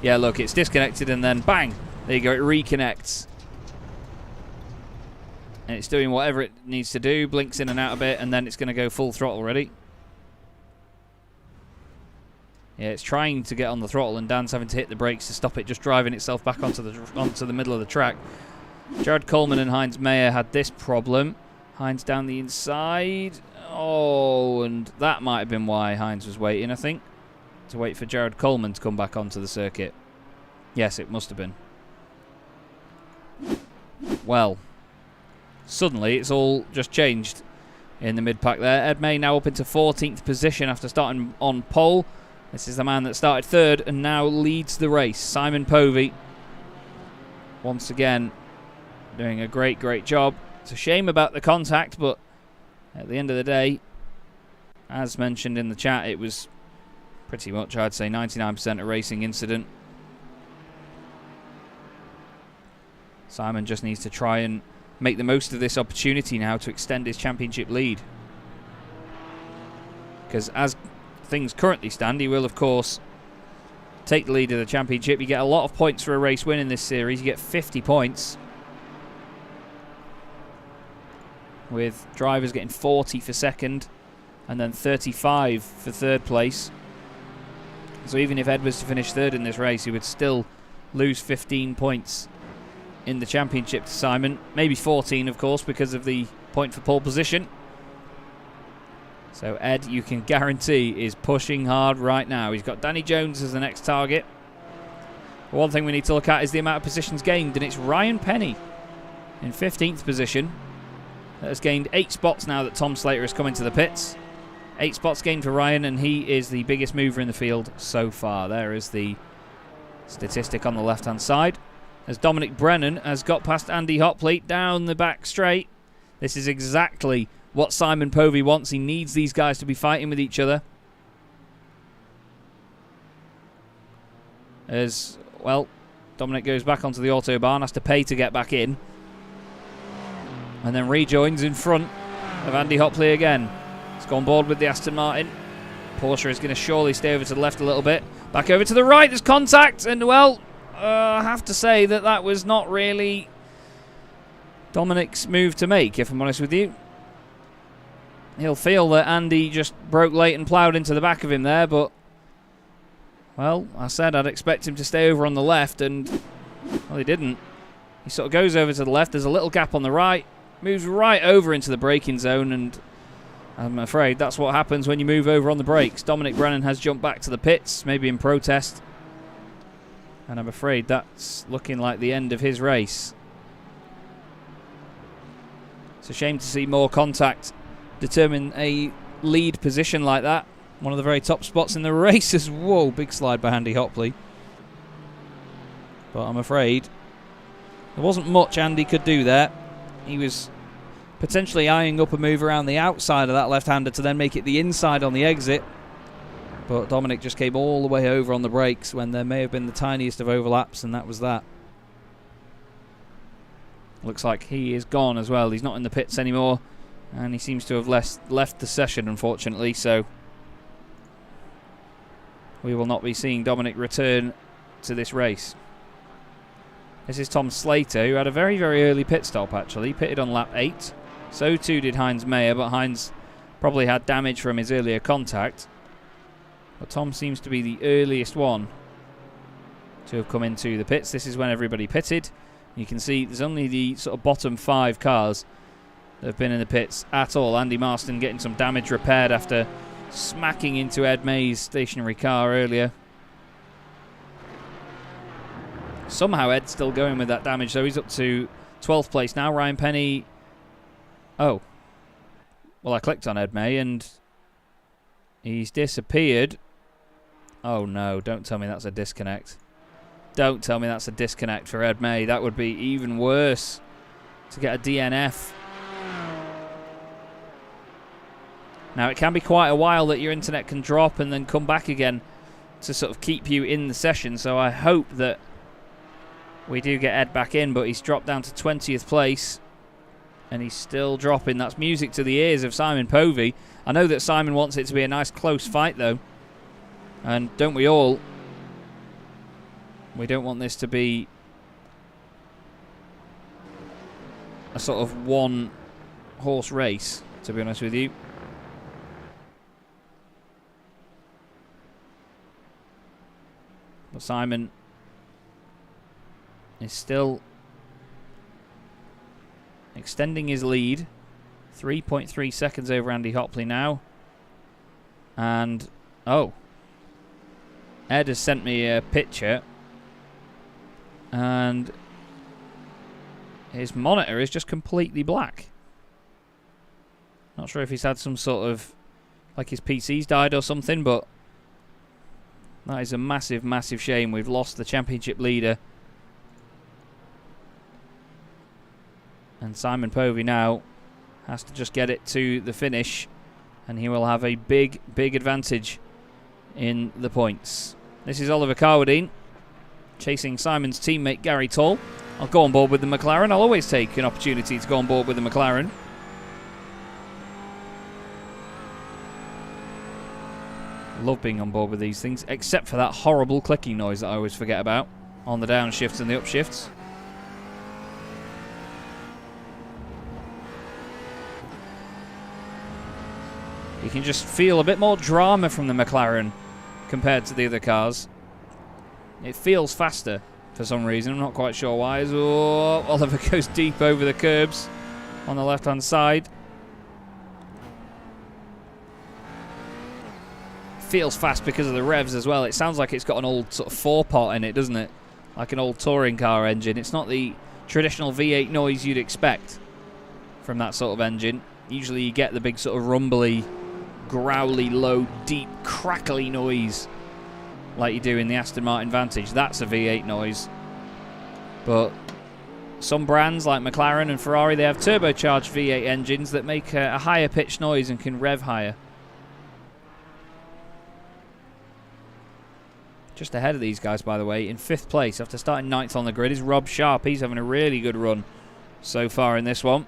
Yeah, look, it's disconnected and then bang! There you go, it reconnects. And it's doing whatever it needs to do. Blinks in and out a bit and then it's going to go full throttle. Ready? Yeah, it's trying to get on the throttle and Dan's having to hit the brakes to stop it just driving itself back onto the middle of the track. Jared Coleman and Heinz Mayer had this problem. Heinz down the inside. Oh, and that might have been why Heinz was waiting, I think. To wait for Jared Coleman to come back onto the circuit. Yes, it must have been. Well, suddenly it's all just changed in the mid-pack there. Ed May now up into 14th position after starting on pole. This is the man that started 3rd and now leads the race. Simon Povey, once again, doing a great, great job. It's a shame about the contact, but at the end of the day, as mentioned in the chat, it was pretty much, I'd say, 99% a racing incident. Simon just needs to try and make the most of this opportunity now to extend his championship lead. Because as things currently stand, he will, of course, take the lead of the championship. You get a lot of points for a race win in this series. You get 50 points. With drivers getting 40 for 2nd and then 35 for 3rd place. So even if Ed was to finish 3rd in this race, he would still lose 15 points in the championship to Simon. Maybe 14, of course, because of the point for pole position. So Ed, you can guarantee, is pushing hard right now. He's got Danny Jones as the next target. But one thing we need to look at is the amount of positions gained, and it's Ryan Penny in 15th position that has gained 8 spots now that Tom Slater has come into the pits. 8 spots gained for Ryan, and he is the biggest mover in the field so far. There is the statistic on the left-hand side. As Dominic Brennan has got past Andy Hopley down the back straight. This is exactly what Simon Povey wants. He needs these guys to be fighting with each other. As, well, Dominic goes back onto the Autobahn, has to pay to get back in. And then rejoins in front of Andy Hopley again. He's gone board with the Aston Martin. Porsche is going to surely stay over to the left a little bit. Back over to the right, there's contact, and well, I have to say that that was not really Dominic's move to make, if I'm honest with you. He'll feel that Andy just broke late and ploughed into the back of him there, but, well, I said I'd expect him to stay over on the left, and, well, he didn't. He sort of goes over to the left, there's a little gap on the right, moves right over into the braking zone, and I'm afraid that's what happens when you move over on the brakes. Dominic Brennan has jumped back to the pits, maybe in protest, and I'm afraid that's looking like the end of his race. It's a shame to see more contact determine a lead position like that. One of the very top spots in the race is, whoa, big slide by Andy Hopley. But I'm afraid there wasn't much Andy could do there. He was potentially eyeing up a move around the outside of that left-hander to then make it the inside on the exit. But Dominic just came all the way over on the brakes when there may have been the tiniest of overlaps, and that was that. Looks like he is gone as well. He's not in the pits anymore, and he seems to have left the session, unfortunately, so we will not be seeing Dominic return to this race. This is Tom Slater, who had a very, very early pit stop, actually. He pitted on lap 8. So too did Heinz Mayer, but Heinz probably had damage from his earlier contact. But Tom seems to be the earliest one to have come into the pits. This is when everybody pitted. You can see there's only the sort of bottom 5 cars that have been in the pits at all. Andy Marston getting some damage repaired after smacking into Ed May's stationary car earlier. Somehow Ed's still going with that damage, so he's up to 12th place now. Ryan Penny... Oh. Well, I clicked on Ed May and he's disappeared. Oh no, don't tell me that's a disconnect. Don't tell me that's a disconnect for Ed May. That would be even worse to get a DNF. Now, it can be quite a while that your internet can drop and then come back again to sort of keep you in the session, so I hope that we do get Ed back in, but he's dropped down to 20th place and he's still dropping. That's music to the ears of Simon Povey. I know that Simon wants it to be a nice close fight though, and don't we all? We don't want this to be a sort of one horse race, to be honest with you. But Simon is still extending his lead. 3.3 seconds over Andy Hopley now. And, oh. Ed has sent me a picture. And his monitor is just completely black. Not sure if he's had some sort of, like his PC's died or something, but that is a massive, massive shame. We've lost the championship leader. And Simon Povey now has to just get it to the finish, and he will have a big, big advantage in the points. This is Oliver Carwadine chasing Simon's teammate Gary Toll. I'll go on board with the McLaren. I'll always take an opportunity to go on board with the McLaren. Love being on board with these things, except for that horrible clicking noise that I always forget about on the downshifts and the upshifts. You can just feel a bit more drama from the McLaren compared to the other cars. It feels faster for some reason. I'm not quite sure why. Oh, Oliver goes deep over the curbs on the left-hand side. Feels fast because of the revs as well. It sounds like it's got an old sort of 4-pot in it, doesn't it? Like an old touring car engine. It's not the traditional V8 noise you'd expect from that sort of engine. Usually you get the big sort of rumbly, growly, low, deep, crackly noise like you do in the Aston Martin Vantage. That's a V8 noise. But some brands like McLaren and Ferrari, they have turbocharged V8 engines that make a higher pitched noise and can rev higher. Just ahead of these guys, by the way, in 5th place after starting 9th on the grid is Rob Sharp. He's having a really good run so far in this one.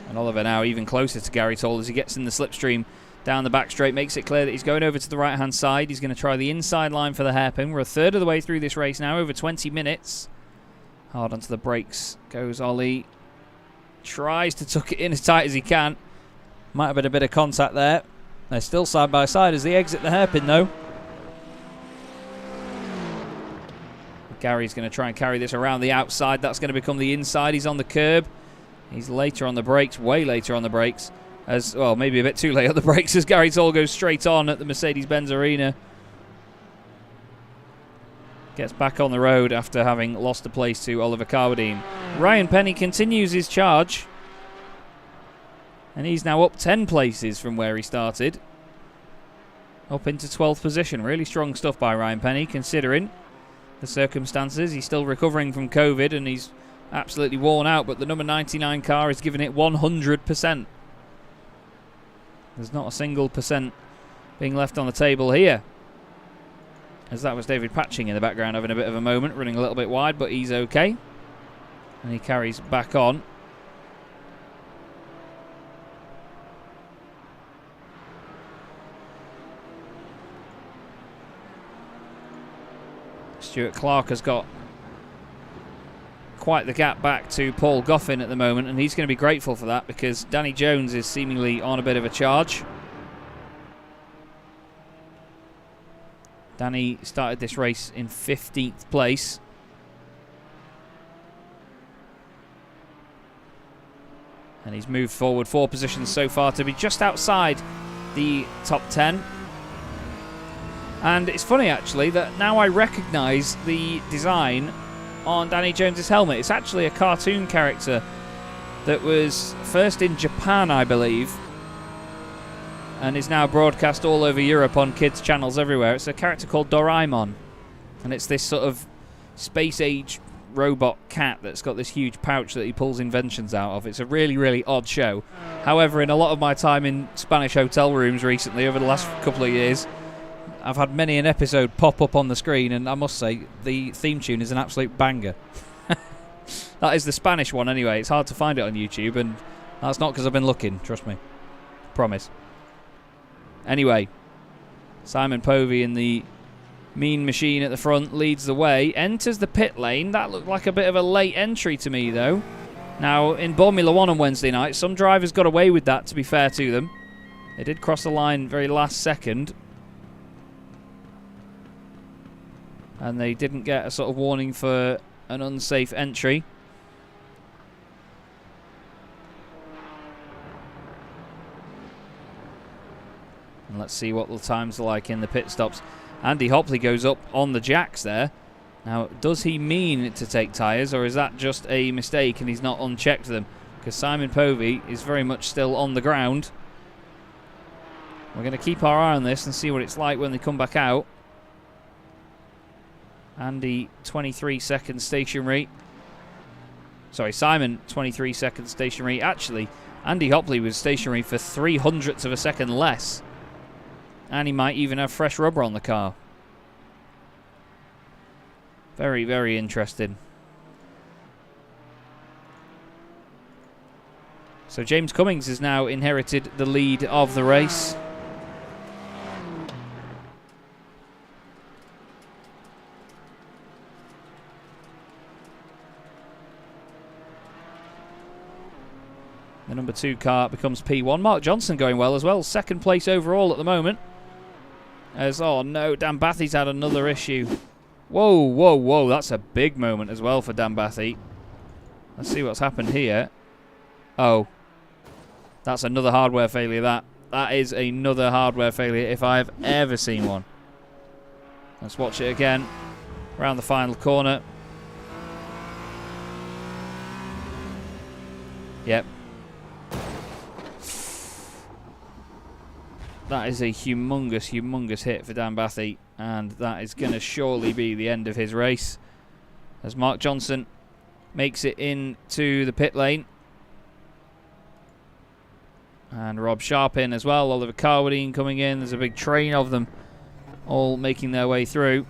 And Oliver now even closer to Gary Toll as he gets in the slipstream down the back straight. Makes it clear that he's going over to the right-hand side. He's going to try the inside line for the hairpin. We're a third of the way through this race now, over 20 minutes. Hard onto the brakes goes Ollie. Tries to tuck it in as tight as he can. Might have been a bit of contact there. They're still side by side as they exit the hairpin though. Gary's going to try and carry this around the outside. That's going to become the inside. He's on the curb. He's later on the brakes, way later on the brakes. As well, maybe a bit too late on the brakes as Gary Toll goes straight on at the Mercedes-Benz Arena. Gets back on the road after having lost a place to Oliver Carwadine. Ryan Penny continues his charge. And he's now up 10 places from where he started. Up into 12th position. Really strong stuff by Ryan Penny, considering the circumstances. He's still recovering from COVID and he's absolutely worn out, but the number 99 car is giving it 100%. There's not a single percent being left on the table here. As that was David Patching in the background having a bit of a moment, running a little bit wide, but he's okay. And he carries back on. Stuart Clark has got quite the gap back to Paul Goffin at the moment, and he's going to be grateful for that because Danny Jones is seemingly on a bit of a charge. Danny started this race in 15th place. And he's moved forward 4 positions so far to be just outside the top 10. And it's funny actually that now I recognise the design on Danny Jones's helmet. It's actually a cartoon character that was first in Japan, I believe, and is now broadcast all over Europe on kids' channels everywhere. It's a character called Doraemon, and it's this sort of space-age robot cat that's got this huge pouch that he pulls inventions out of. It's a really, really odd show. However, in a lot of my time in Spanish hotel rooms recently, over the last couple of years, I've had many an episode pop up on the screen, and I must say, the theme tune is an absolute banger. That is the Spanish one anyway. It's hard to find it on YouTube, and that's not because I've been looking, trust me. Promise. Anyway, Simon Povey in the Mean Machine at the front leads the way, enters the pit lane. That looked like a bit of a late entry to me, though. Now, in Formula 1 on Wednesday night, some drivers got away with that, to be fair to them. They did cross the line very last second. And they didn't get a sort of warning for an unsafe entry. And let's see what the times are like in the pit stops. Andy Hopley goes up on the jacks there. Now, does he mean to take tyres, or is that just a mistake and he's not unchecked them? Because Simon Povey is very much still on the ground. We're going to keep our eye on this and see what it's like when they come back out. Andy, 23 seconds stationary. Sorry, Simon, 23 seconds stationary. Actually, Andy Hopley was stationary for 0.03 of a second less. And he might even have fresh rubber on the car. Very, very interesting. So James Cummings has now inherited the lead of the race. The number 2 car becomes P1. Mark Johnson going well as well. 2nd place overall at the moment. As, oh no, Dan Bathy's had another issue. Whoa, whoa, whoa. That's a big moment as well for Dan Bathy. Let's see what's happened here. Oh. That's another hardware failure, that. That is another hardware failure if I've ever seen one. Let's watch it again. Around the final corner. Yep. That is a humongous, humongous hit for Dan Bathy, and that is going to surely be the end of his race. As Mark Johnson makes it into the pit lane. And Rob Sharp in as well. Oliver Carwadine coming in. There's a big train of them all making their way through.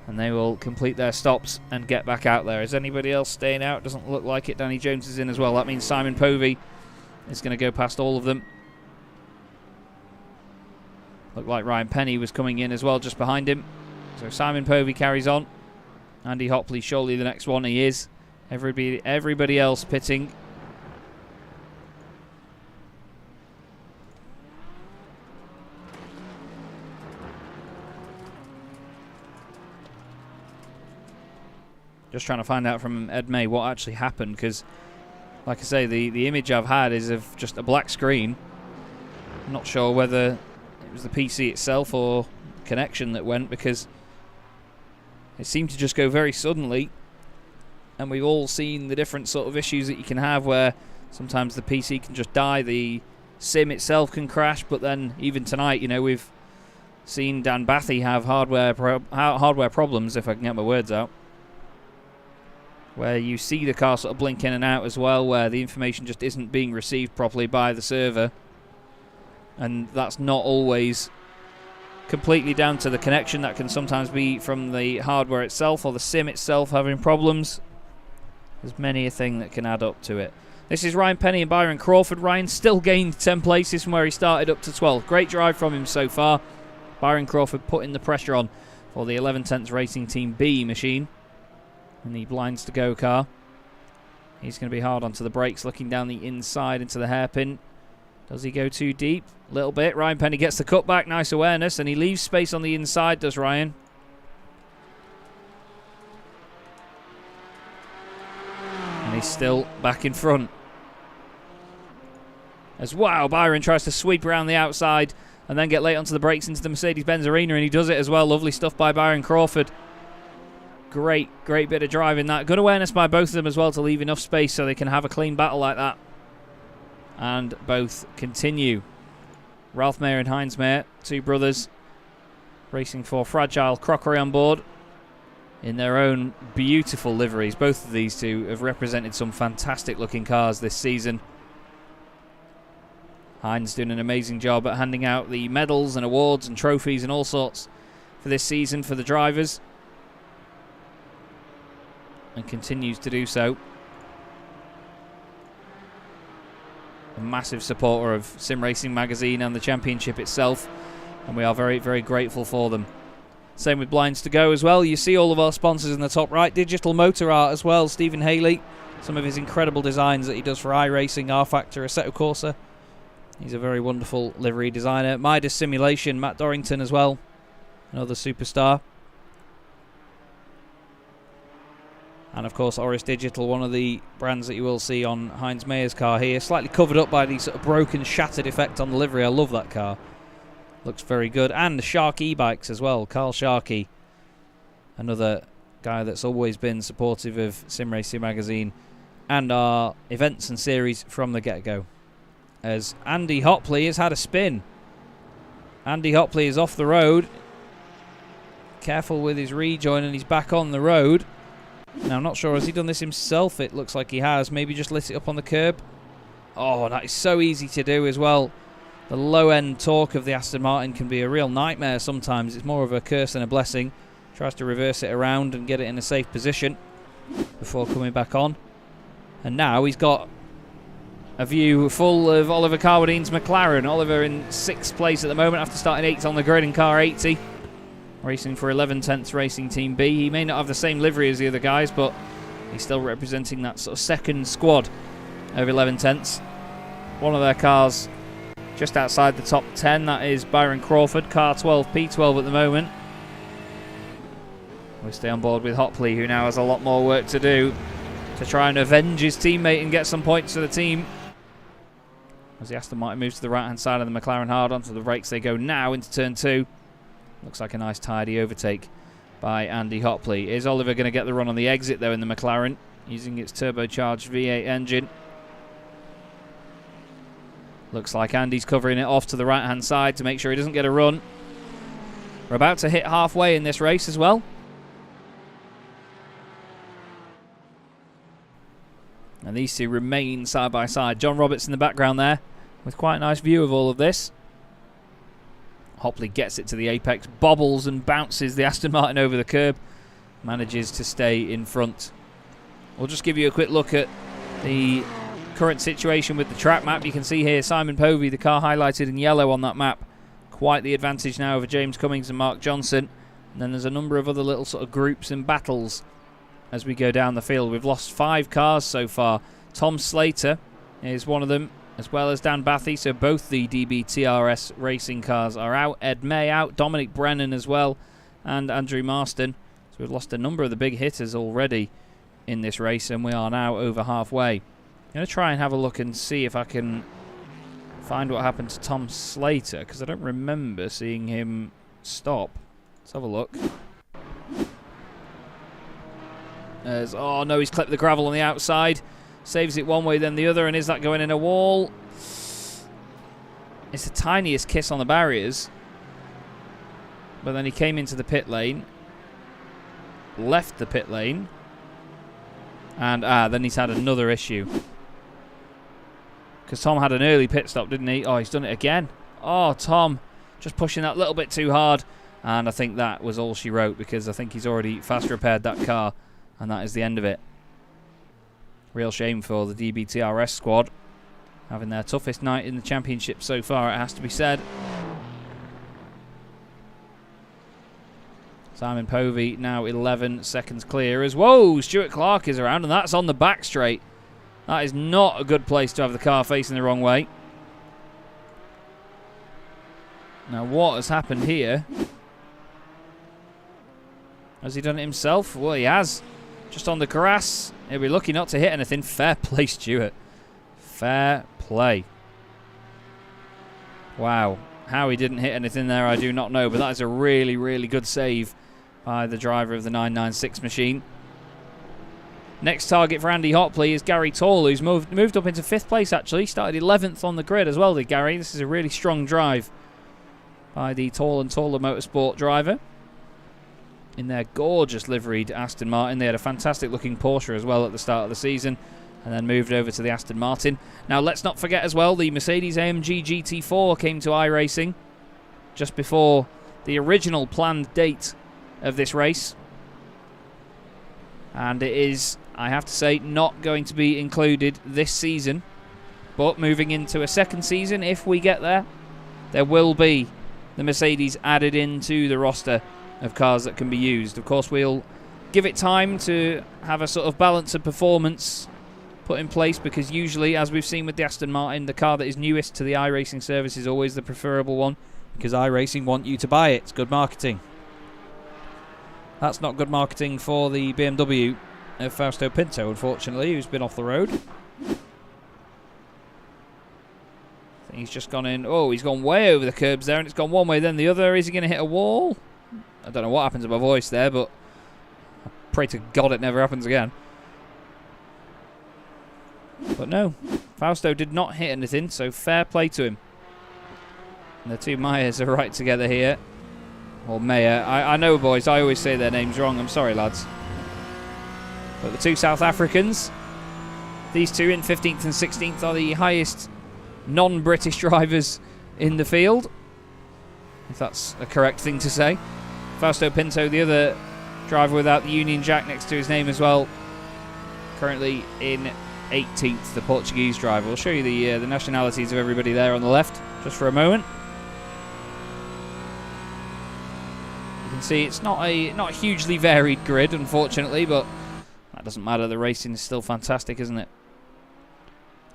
And they will complete their stops and get back out there. Is anybody else staying out? Doesn't look like it. Danny Jones is in as well. That means Simon Povey is going to go past all of them. Looked like Ryan Penny was coming in as well, just behind him. So Simon Povey carries on. Andy Hopley, surely the next one. He is. Everybody else pitting. Just trying to find out from Ed May what actually happened, because, like I say, the image I've had is of just a black screen. I'm not sure whether it was the PC itself or connection that went, because it seemed to just go very suddenly, and we've all seen the different sort of issues that you can have where Sometimes the PC can just die, the sim itself can crash, but then even tonight, you know, we've seen Dan Bathy have hardware problems, if I can get my words out, where you see the car sort of blink in and out as well, where the information just isn't being received properly by the server, and that's not always completely down to the connection. That can sometimes be from the hardware itself or the sim itself having problems. There's many a thing that can add up to it. This is Ryan Penny and Byron Crawford. Ryan still gained 10 places from where he started up to 12th. Great drive from him so far. Byron Crawford putting the pressure on for the 11/10 Racing Team B machine in the blinds to go car. He's going to be hard onto the brakes, looking down the inside into the hairpin. Does he go too deep? A little bit. Ryan Penny gets the cutback. Nice awareness, and he leaves space on the inside, does Ryan. And he's still back in front. As wow, Byron tries to sweep around the outside and then get late onto the brakes into the Mercedes-Benz arena, and he does it as well. Lovely stuff by Byron Crawford. Great bit of driving that. Good awareness by both of them as well to leave enough space so they can have a clean battle like that. And both continue. Ralph Mayer and Heinz Mayer, two brothers, racing for Fragile Crockery on board in their own beautiful liveries. Both of these two have represented some fantastic looking cars this season. Heinz doing an amazing job at handing out the medals and awards and trophies and all sorts for this season for the drivers, and continues to do so. A massive supporter of Sim Racing Magazine and the championship itself, and we are very, very grateful for them. Same with blinds to go as well. You see all of our sponsors in the top right. Digital Motor Art as well. Stephen Haley, some of his incredible designs that he does for iRacing, R-Factor, Assetto Corsa. He's a very wonderful livery designer. Mydas Simulation, Matt Dorrington as well, another superstar. And of course Orris Digital, one of the brands that you will see on Heinz Mayer's car here. Slightly covered up by the sort of broken, shattered effect on the livery. I love that car. Looks very good. And Shark eBikes as well. Carl Sharkey, another guy that's always been supportive of Sim Racing Magazine and our events and series from the get-go. As Andy Hopley has had a spin. Andy Hopley is off the road. Careful with his rejoin, and he's back on the road. Now, I'm not sure, has he done this himself? It looks like he has. Maybe just lit it up on the curb. Oh, that is so easy to do as well. The low-end torque of the Aston Martin can be a real nightmare sometimes. It's more of a curse than a blessing. Tries to reverse it around and get it in a safe position before coming back on. And now he's got a view full of Oliver Carwadine's McLaren. Oliver in 6th place at the moment after starting 8th on the grid in car 80. Racing for 11/10 Racing Team B. He may not have the same livery as the other guys, but he's still representing that sort of second squad of 11/10. One of their cars just outside the top 10, that is Byron Crawford, car 12, P12 at the moment. We stay on board with Hopley, who now has a lot more work to do to try and avenge his teammate and get some points for the team. As the Aston Martin moves to the right-hand side of the McLaren, hard onto the brakes they go now into turn 2. Looks like a nice tidy overtake by Andy Hopley. Is Oliver going to get the run on the exit though in the McLaren, using its turbocharged V8 engine? Looks like Andy's covering it off to the right-hand side to make sure he doesn't get a run. We're about to hit halfway in this race as well. And these two remain side by side. John Roberts in the background there with quite a nice view of all of this. Hopley gets it to the apex, bobbles and bounces the Aston Martin over the curb, manages to stay in front. We'll just give you a quick look at the current situation with the track map. You can see here Simon Povey, the car highlighted in yellow on that map. Quite the advantage now over James Cummings and Mark Johnson. And then there's a number of other little sort of groups and battles as we go down the field. We've lost 5 cars so far. Tom Slater is one of them, as well as Dan Bathy, so both the DBTRS racing cars are out. Ed May out, Dominic Brennan as well, and Andrew Marston. So we've lost a number of the big hitters already in this race, and we are now over halfway. I'm going to try and have a look and see if I can find what happened to Tom Slater, because I don't remember seeing him stop. Let's have a look. Oh no, he's clipped the gravel on the outside. Saves it one way, then the other, and is that going in a wall? It's the tiniest kiss on the barriers. But then he came into the pit lane. Left the pit lane. And, then he's had another issue. Because Tom had an early pit stop, didn't he? Oh, he's done it again. Oh, Tom, just pushing that little bit too hard. And I think that was all she wrote, because I think he's already fast repaired that car. And that is the end of it. Real shame for the DBTRS squad. Having their toughest night in the championship so far, it has to be said. Simon Povey now 11 seconds clear as... Whoa, Stuart Clark is around, and that's on the back straight. That is not a good place to have the car facing the wrong way. Now, what has happened here? Has he done it himself? Well, he has. Just on the grass. He'll be lucky not to hit anything. Fair play, Stuart. Fair play. Wow. How he didn't hit anything there, I do not know. But that is a really, really good save by the driver of the 996 machine. Next target for Andy Hopley is Gary Tall, who's moved up into 5th place, actually. Started 11th on the grid as well, did Gary. This is a really strong drive by the Tall and Taller Motorsport driver. In their gorgeous liveried Aston Martin. They had a fantastic looking Porsche as well at the start of the season, and then moved over to the Aston Martin. Now, let's not forget as well, the Mercedes-AMG GT4 came to iRacing just before the original planned date of this race. And it is, I have to say, not going to be included this season. But moving into a second season, if we get there, there will be the Mercedes added into the roster of cars that can be used. Of course, we'll give it time to have a sort of balance of performance put in place, because usually, as we've seen with the Aston Martin, the car that is newest to the iRacing service is always the preferable one, because iRacing want you to buy it. It's good marketing. That's not good marketing for the BMW of Fausto Pinto, unfortunately, who's been off the road. I think he's just gone in. Oh, he's gone way over the curbs there, and it's gone one way, then the other. Is he going to hit a wall? I don't know what happened to my voice there, but I pray to God it never happens again. But no, Fausto did not hit anything, so fair play to him. And the two Myers are right together here. Or Meyer. I know, boys, I always say their names wrong. I'm sorry, lads. But the two South Africans, these two in 15th and 16th, are the highest non-British drivers in the field, if that's a correct thing to say. Fausto Pinto, the other driver without the Union Jack next to his name as well, currently in 18th, the Portuguese driver. We'll show you the nationalities of everybody there on the left just for a moment. You can see it's not a hugely varied grid, unfortunately, but that doesn't matter. The racing is still fantastic, isn't it?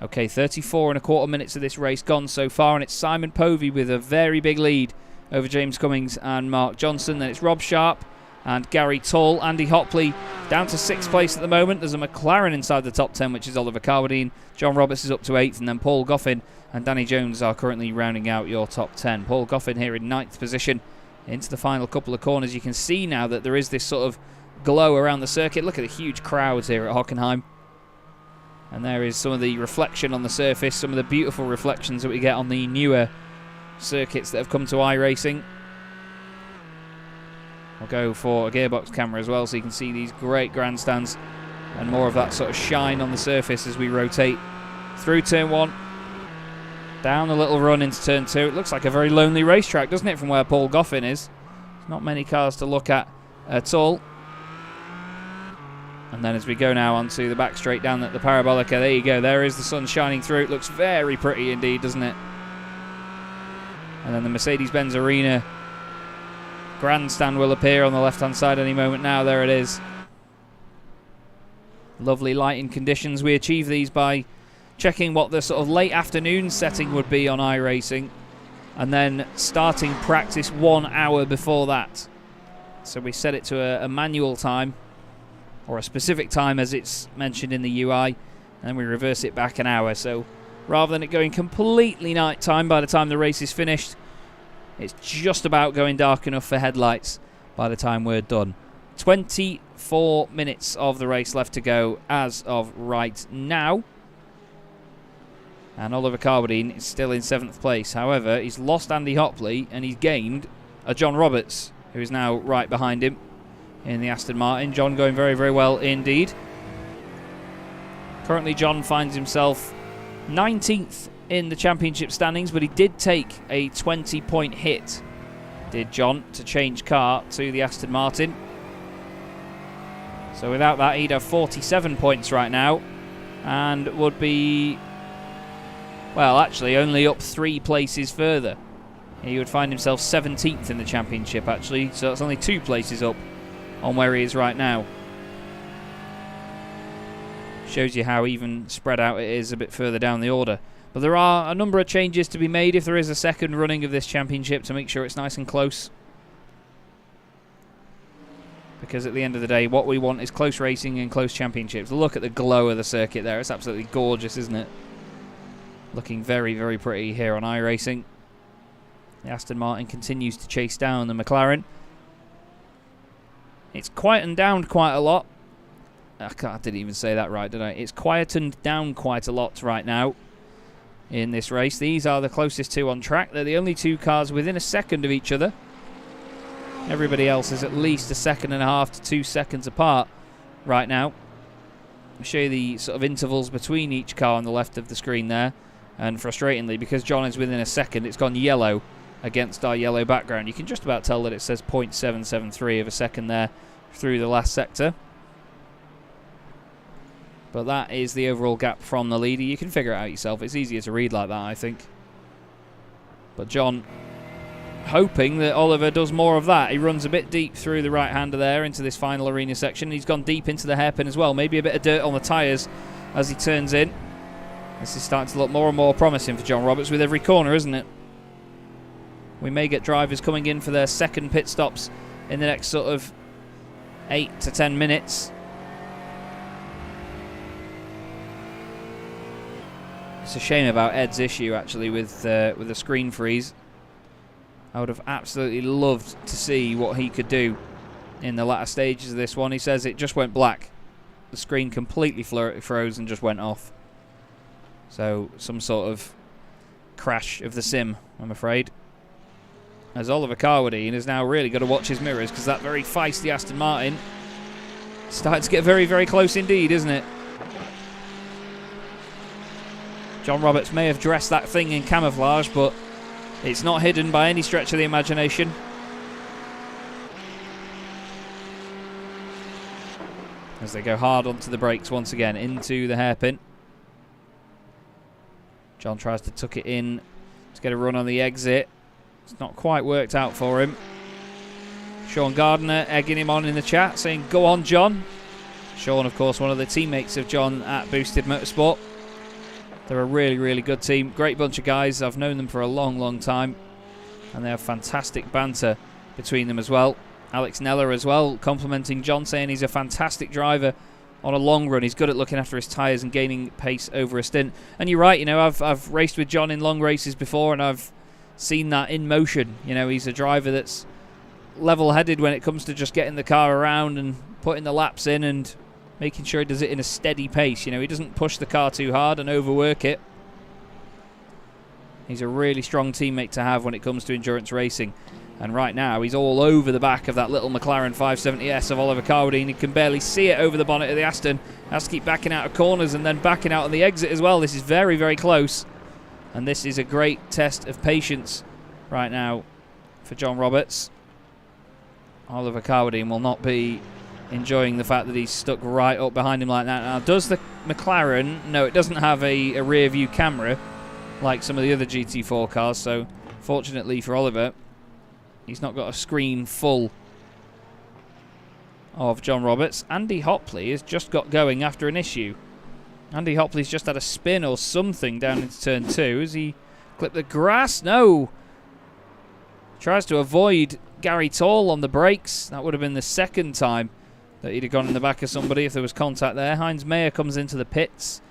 Okay, 34 and a quarter minutes of this race gone so far, and it's Simon Povey with a very big lead over James Cummings and Mark Johnson. Then it's Rob Sharp and Gary Tall. Andy Hopley down to 6th place at the moment. There's a McLaren inside the top 10, which is Oliver Carwadine. John Roberts is up to 8th, and then Paul Goffin and Danny Jones are currently rounding out your top 10. Paul Goffin here in 9th position into the final couple of corners. You can see now that there is this sort of glow around the circuit. Look at the huge crowds here at Hockenheim. And there is some of the reflection on the surface, some of the beautiful reflections that we get on the newer circuits that have come to iRacing. We'll go for a gearbox camera as well, so you can see these great grandstands and more of that sort of shine on the surface as we rotate through turn 1, down the little run into turn 2. It looks like a very lonely racetrack, doesn't it, from where Paul Goffin is? There's not many cars to look at all. And then as we go now onto the back straight down at the Parabolica, there you go, there is the sun shining through. It looks very pretty indeed, doesn't it? And then the Mercedes-Benz Arena grandstand will appear on the left-hand side any moment now. There it is. Lovely lighting conditions. We achieve these by checking what the sort of late afternoon setting would be on iRacing, and then starting practice 1 hour before that. So we set it to a manual time, or a specific time as it's mentioned in the UI, and then we reverse it back an hour. So rather than it going completely night time by the time the race is finished, it's just about going dark enough for headlights by the time we're done. 24 4 minutes of the race left to go as of right now. And Oliver Carbadine is still in 7th place. However, he's lost Andy Hopley and he's gained a John Roberts, who is now right behind him in the Aston Martin. John going very, very well indeed. Currently, John finds himself 19th in the championship standings, but he did take a 20-point hit, did John, to change car to the Aston Martin. So without that, he'd have 47 points right now and would be, well, actually only up 3 places further. He would find himself 17th in the championship, actually, so that's only 2 places up on where he is right now. Shows you how even spread out it is a bit further down the order. But there are a number of changes to be made if there is a second running of this championship to make sure it's nice and close. Because at the end of the day, what we want is close racing and close championships. Look at the glow of the circuit there. It's absolutely gorgeous, isn't it? Looking very, very pretty here on iRacing. The Aston Martin continues to chase down the McLaren. It's quietened down quite a lot. I didn't even say that right, did I? It's quietened down quite a lot right now in this race. These are the closest 2 on track. They're the only 2 cars within a second of each other. Everybody else is at least 1.5 seconds to 2 seconds apart right now. I'll show you the sort of intervals between each car on the left of the screen there. And frustratingly, because John is within a second, it's gone yellow against our yellow background. You can just about tell that it says 0.773 of a second there through the last sector. But that is the overall gap from the leader. You can figure it out yourself. It's easier to read like that, I think. But John, hoping that Oliver does more of that. He runs a bit deep through the right-hander there into this final arena section. He's gone deep into the hairpin as well. Maybe a bit of dirt on the tyres as he turns in. This is starting to look more and more promising for John Roberts with every corner, isn't it? We may get drivers coming in for their second pit stops in the next sort of 8 to 10 minutes. It's a shame about Ed's issue, actually, with the screen freeze. I would have absolutely loved to see what he could do in the latter stages of this one. He says it just went black. The screen completely froze and just went off. So, some sort of crash of the sim, I'm afraid. As Oliver Carwadine has now really got to watch his mirrors, because that very feisty Aston Martin starting to get very, very close indeed, isn't it? John Roberts may have dressed that thing in camouflage, but it's not hidden by any stretch of the imagination. As they go hard onto the brakes once again, into the hairpin. John tries to tuck it in to get a run on the exit. It's not quite worked out for him. Sean Gardner egging him on in the chat, saying, "Go on, John." Sean, of course, one of the teammates of John at Boosted Motorsport. They're a really, really good team. Great bunch of guys. I've known them for a long, long time. And they have fantastic banter between them as well. Alex Neller as well, complimenting John, saying he's a fantastic driver on a long run. He's good at looking after his tyres and gaining pace over a stint. And you're right, you know, I've raced with John in long races before, and I've seen that in motion. You know, he's a driver that's level-headed when it comes to just getting the car around and putting the laps in and making sure he does it in a steady pace. You know, he doesn't push the car too hard and overwork it. He's a really strong teammate to have when it comes to endurance racing. And right now, he's all over the back of that little McLaren 570S of Oliver Carwadine. He can barely see it over the bonnet of the Aston. Has to keep backing out of corners and then backing out on the exit as well. This is very, very close. And this is a great test of patience right now for John Roberts. Oliver Carwadine will not be enjoying the fact that he's stuck right up behind him like that. Now, does the McLaren? No, it doesn't have a rear view camera like some of the other GT4 cars. So, fortunately for Oliver, he's not got a screen full of John Roberts. Andy Hopley has just got going after an issue. Andy Hopley's just had a spin or something down into turn 2. Has he clipped the grass? No. Tries to avoid Gary Tall on the brakes. That would have been the second time that he'd have gone in the back of somebody if there was contact there. Heinz Mayer comes into the pits.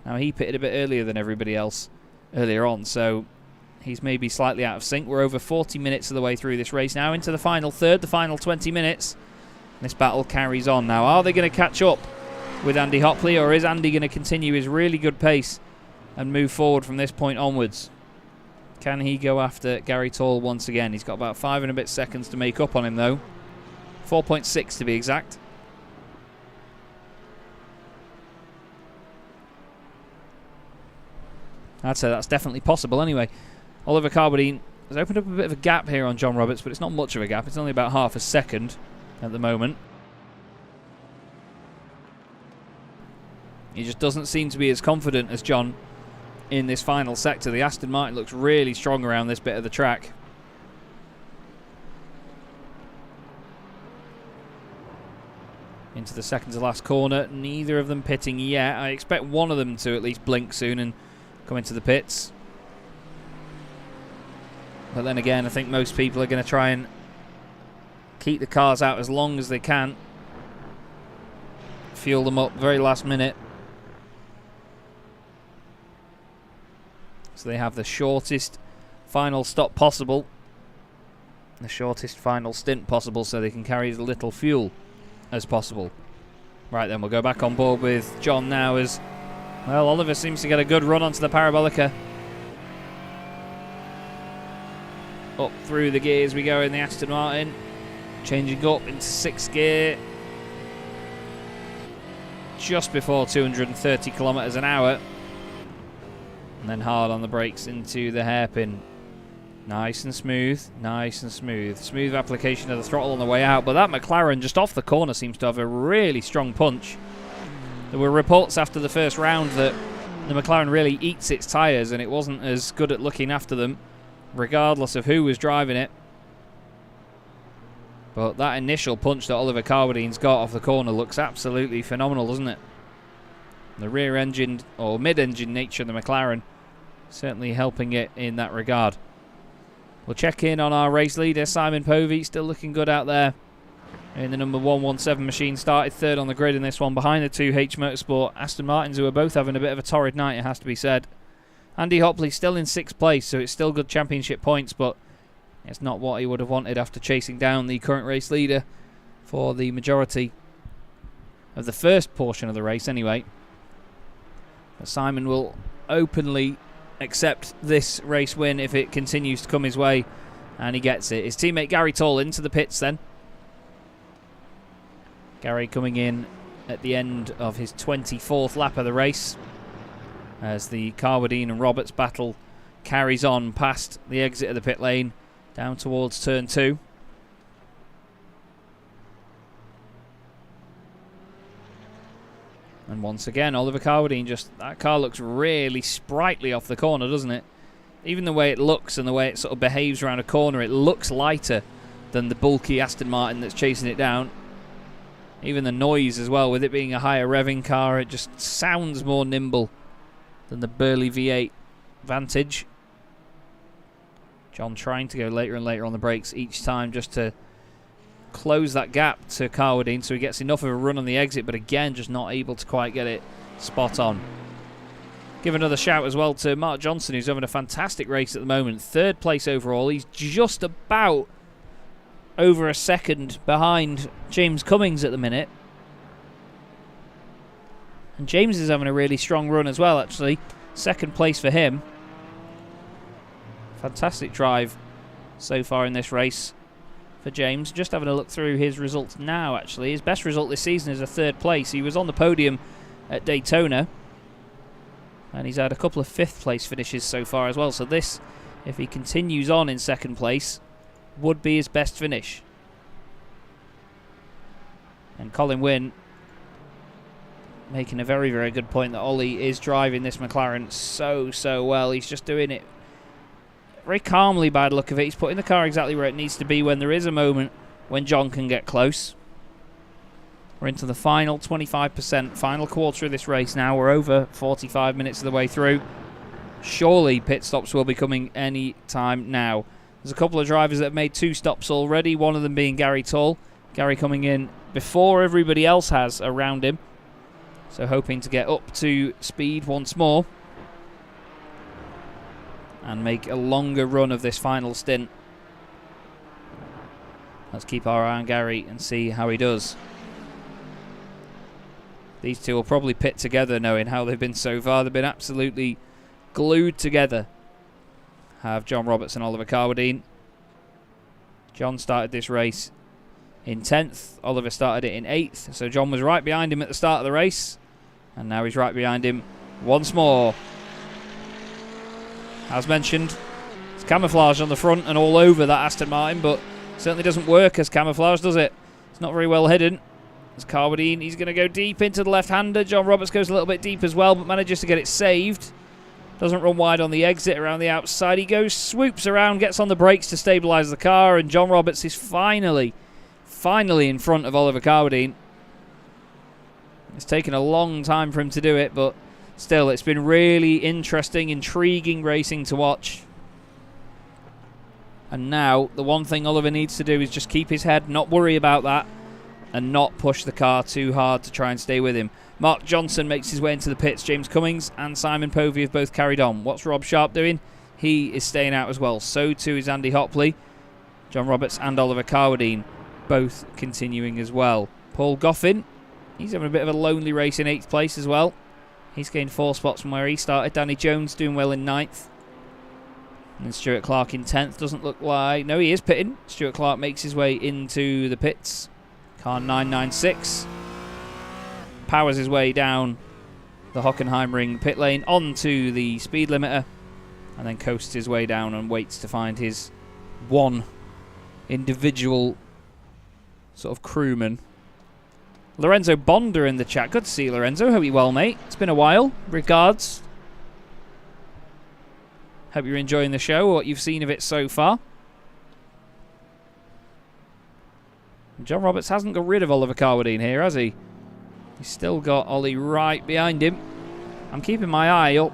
Now, he pitted a bit earlier than everybody else earlier on, so he's maybe slightly out of sync. We're over 40 minutes of the way through this race now, into the final third, the final 20 minutes. This battle carries on now. Are they going to catch up with Andy Hopley, or is Andy going to continue his really good pace and move forward from this point onwards? Can he go after Gary Tall once again? He's got about 5 and a bit seconds to make up on him, though. 4.6 to be exact. I'd say that's definitely possible anyway. Oliver Carbadine has opened up a bit of a gap here on John Roberts, but it's not much of a gap. It's only about half a second at the moment. He just doesn't seem to be as confident as John in this final sector. The Aston Martin looks really strong around this bit of the track. Into the second to last corner. Neither of them pitting yet. I expect one of them to at least blink soon and come into the pits. But then again, I think most people are going to try and keep the cars out as long as they can. Fuel them up very last minute. So they have the shortest final stop possible. The shortest final stint possible, so they can carry as little fuel as possible. Right then, we'll go back on board with John now as, well, Oliver seems to get a good run onto the Parabolica. Up through the gears we go in the Aston Martin. Changing up into 6th gear. Just before 230 kilometers an hour. And then hard on the brakes into the hairpin. Nice and smooth, nice and smooth. Smooth application of the throttle on the way out. But that McLaren just off the corner seems to have a really strong punch. There were reports after the first round that the McLaren really eats its tyres and it wasn't as good at looking after them, regardless of who was driving it. But that initial punch that Oliver Carbadine's got off the corner looks absolutely phenomenal, doesn't it? The rear-engined or mid-engine nature of the McLaren certainly helping it in that regard. We'll check in on our race leader, Simon Povey, still looking good out there in the number 117 machine. Started third on the grid in this one, behind the 2H Motorsport Aston Martins, who are both having a bit of a torrid night, it has to be said. Andy Hopley still in 6th place, so it's still good championship points, but it's not what he would have wanted after chasing down the current race leader for the majority of the first portion of the race anyway. But Simon will openly accept this race win if it continues to come his way, and he gets it. His teammate Gary Tall into the pits then. Gary coming in at the end of his 24th lap of the race as the Carbadine and Roberts battle carries on past the exit of the pit lane down towards turn 2. And once again, Oliver Carbadine, just that car looks really sprightly off the corner, doesn't it? Even the way it looks and the way it sort of behaves around a corner, it looks lighter than the bulky Aston Martin that's chasing it down. Even the noise as well, with it being a higher revving car, it just sounds more nimble than the burly V8 Vantage. John trying to go later and later on the brakes each time just to close that gap to Carbadine so he gets enough of a run on the exit, but again just not able to quite get it spot on. Give another shout as well to Mark Johnson, who's having a fantastic race at the moment. 3rd place overall. He's just about over a second behind James Cummings at the minute. And James is having a really strong run as well, actually. 2nd place for him. Fantastic drive so far in this race for James. Just having a look through his results now, actually. His best result this season is a 3rd place. He was on the podium at Daytona, and he's had a couple of 5th place finishes so far as well. So this, if he continues on in 2nd place, would be his best finish. And Colin Wynne making a very, very good point that Ollie is driving this McLaren so well. He's just doing it very calmly by the look of it. He's putting the car exactly where it needs to be when there is a moment when John can get close. We're into the final 25%, final quarter of this race now. We're over 45 minutes of the way through. Surely pit stops will be coming any time now. There's a couple of drivers that have made 2 stops already, one of them being Gary Tall. Gary coming in before everybody else has around him, so hoping to get up to speed once more and make a longer run of this final stint. Let's keep our eye on Gary and see how he does. These two will probably pit together, knowing how they've been so far. They've been absolutely glued together. Have John Roberts and Oliver Carwadine. John started this race in 10th. Oliver started it in 8th. So John was right behind him at the start of the race. And now he's right behind him once more. As mentioned, it's camouflage on the front and all over that Aston Martin, but certainly doesn't work as camouflage, does it? It's not very well hidden. As Carwadine, he's going to go deep into the left-hander. John Roberts goes a little bit deep as well, but manages to get it saved. Doesn't run wide on the exit around the outside. He goes, swoops around, gets on the brakes to stabilise the car, and John Roberts is finally in front of Oliver Carwadine. It's taken a long time for him to do it, but still, it's been really interesting, intriguing racing to watch. And now, the one thing Oliver needs to do is just keep his head, not worry about that, and not push the car too hard to try and stay with him. Mark Johnson makes his way into the pits. James Cummings and Simon Povey have both carried on. What's Rob Sharp doing? He is staying out as well. So too is Andy Hopley. John Roberts and Oliver Carwadine both continuing as well. Paul Goffin, he's having a bit of a lonely race in 8th place as well. He's gained 4 spots from where he started. Danny Jones doing well in 9th. And Stuart Clark in 10th. Doesn't look like... No, he is pitting. Stuart Clark makes his way into the pits. Car 996. Powers his way down the Hockenheimring pit lane onto the speed limiter. And then coasts his way down and waits to find his one individual sort of crewman. Lorenzo Bonder in the chat. Good to see you, Lorenzo. Hope you're well, mate. It's been a while. Regards. Hope you're enjoying the show, what you've seen of it so far. John Roberts hasn't got rid of Oliver Carwadine here, has he? He's still got Ollie right behind him. I'm keeping my eye up